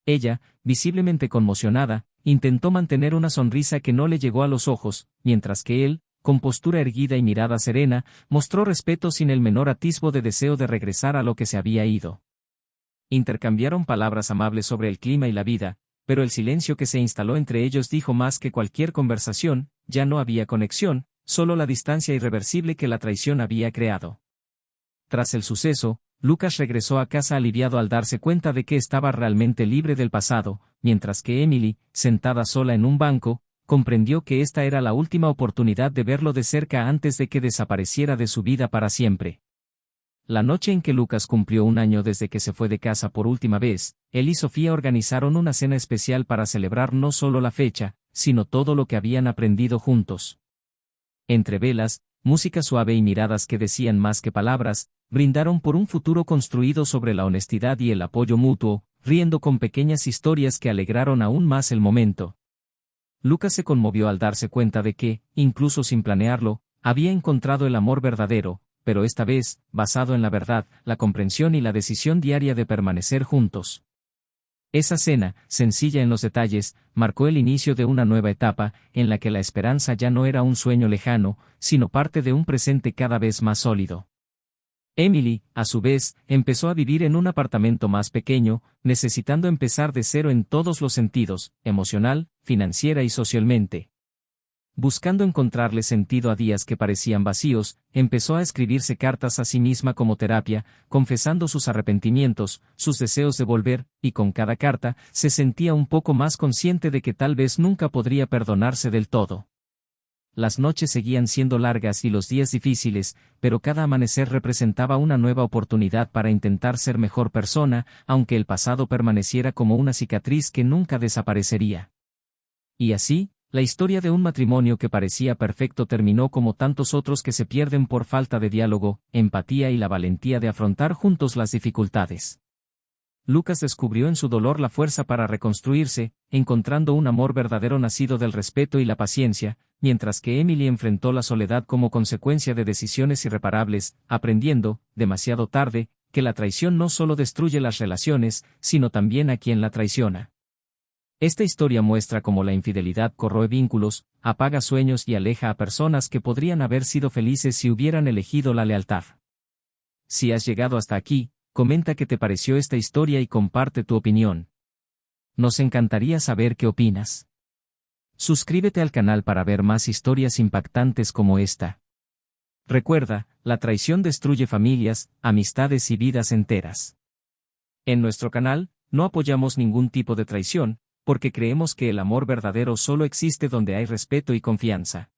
Ella, visiblemente conmocionada, intentó mantener una sonrisa que no le llegó a los ojos, mientras que él, con postura erguida y mirada serena, mostró respeto sin el menor atisbo de deseo de regresar a lo que se había ido. Intercambiaron palabras amables sobre el clima y la vida, pero el silencio que se instaló entre ellos dijo más que cualquier conversación. Ya no había conexión, solo la distancia irreversible que la traición había creado. Tras el suceso, Lucas regresó a casa aliviado al darse cuenta de que estaba realmente libre del pasado, mientras que Emily, sentada sola en un banco, comprendió que esta era la última oportunidad de verlo de cerca antes de que desapareciera de su vida para siempre. La noche en que Lucas cumplió 1 año desde que se fue de casa por última vez, él y Sofía organizaron una cena especial para celebrar no solo la fecha, sino todo lo que habían aprendido juntos. Entre velas, música suave y miradas que decían más que palabras, brindaron por un futuro construido sobre la honestidad y el apoyo mutuo, riendo con pequeñas historias que alegraron aún más el momento. Lucas se conmovió al darse cuenta de que, incluso sin planearlo, había encontrado el amor verdadero, pero esta vez, basado en la verdad, la comprensión y la decisión diaria de permanecer juntos. Esa cena, sencilla en los detalles, marcó el inicio de una nueva etapa, en la que la esperanza ya no era un sueño lejano, sino parte de un presente cada vez más sólido. Emily, a su vez, empezó a vivir en un apartamento más pequeño, necesitando empezar de cero en todos los sentidos, emocional, financiera y socialmente. Buscando encontrarle sentido a días que parecían vacíos, empezó a escribirse cartas a sí misma como terapia, confesando sus arrepentimientos, sus deseos de volver, y con cada carta, se sentía un poco más consciente de que tal vez nunca podría perdonarse del todo. Las noches seguían siendo largas y los días difíciles, pero cada amanecer representaba una nueva oportunidad para intentar ser mejor persona, aunque el pasado permaneciera como una cicatriz que nunca desaparecería. Y así, la historia de un matrimonio que parecía perfecto terminó como tantos otros que se pierden por falta de diálogo, empatía y la valentía de afrontar juntos las dificultades. Lucas descubrió en su dolor la fuerza para reconstruirse, encontrando un amor verdadero nacido del respeto y la paciencia, mientras que Emily enfrentó la soledad como consecuencia de decisiones irreparables, aprendiendo, demasiado tarde, que la traición no solo destruye las relaciones, sino también a quien la traiciona. Esta historia muestra cómo la infidelidad corroe vínculos, apaga sueños y aleja a personas que podrían haber sido felices si hubieran elegido la lealtad. Si has llegado hasta aquí, comenta qué te pareció esta historia y comparte tu opinión. Nos encantaría saber qué opinas. Suscríbete al canal para ver más historias impactantes como esta. Recuerda, la traición destruye familias, amistades y vidas enteras. En nuestro canal, no apoyamos ningún tipo de traición, porque creemos que el amor verdadero solo existe donde hay respeto y confianza.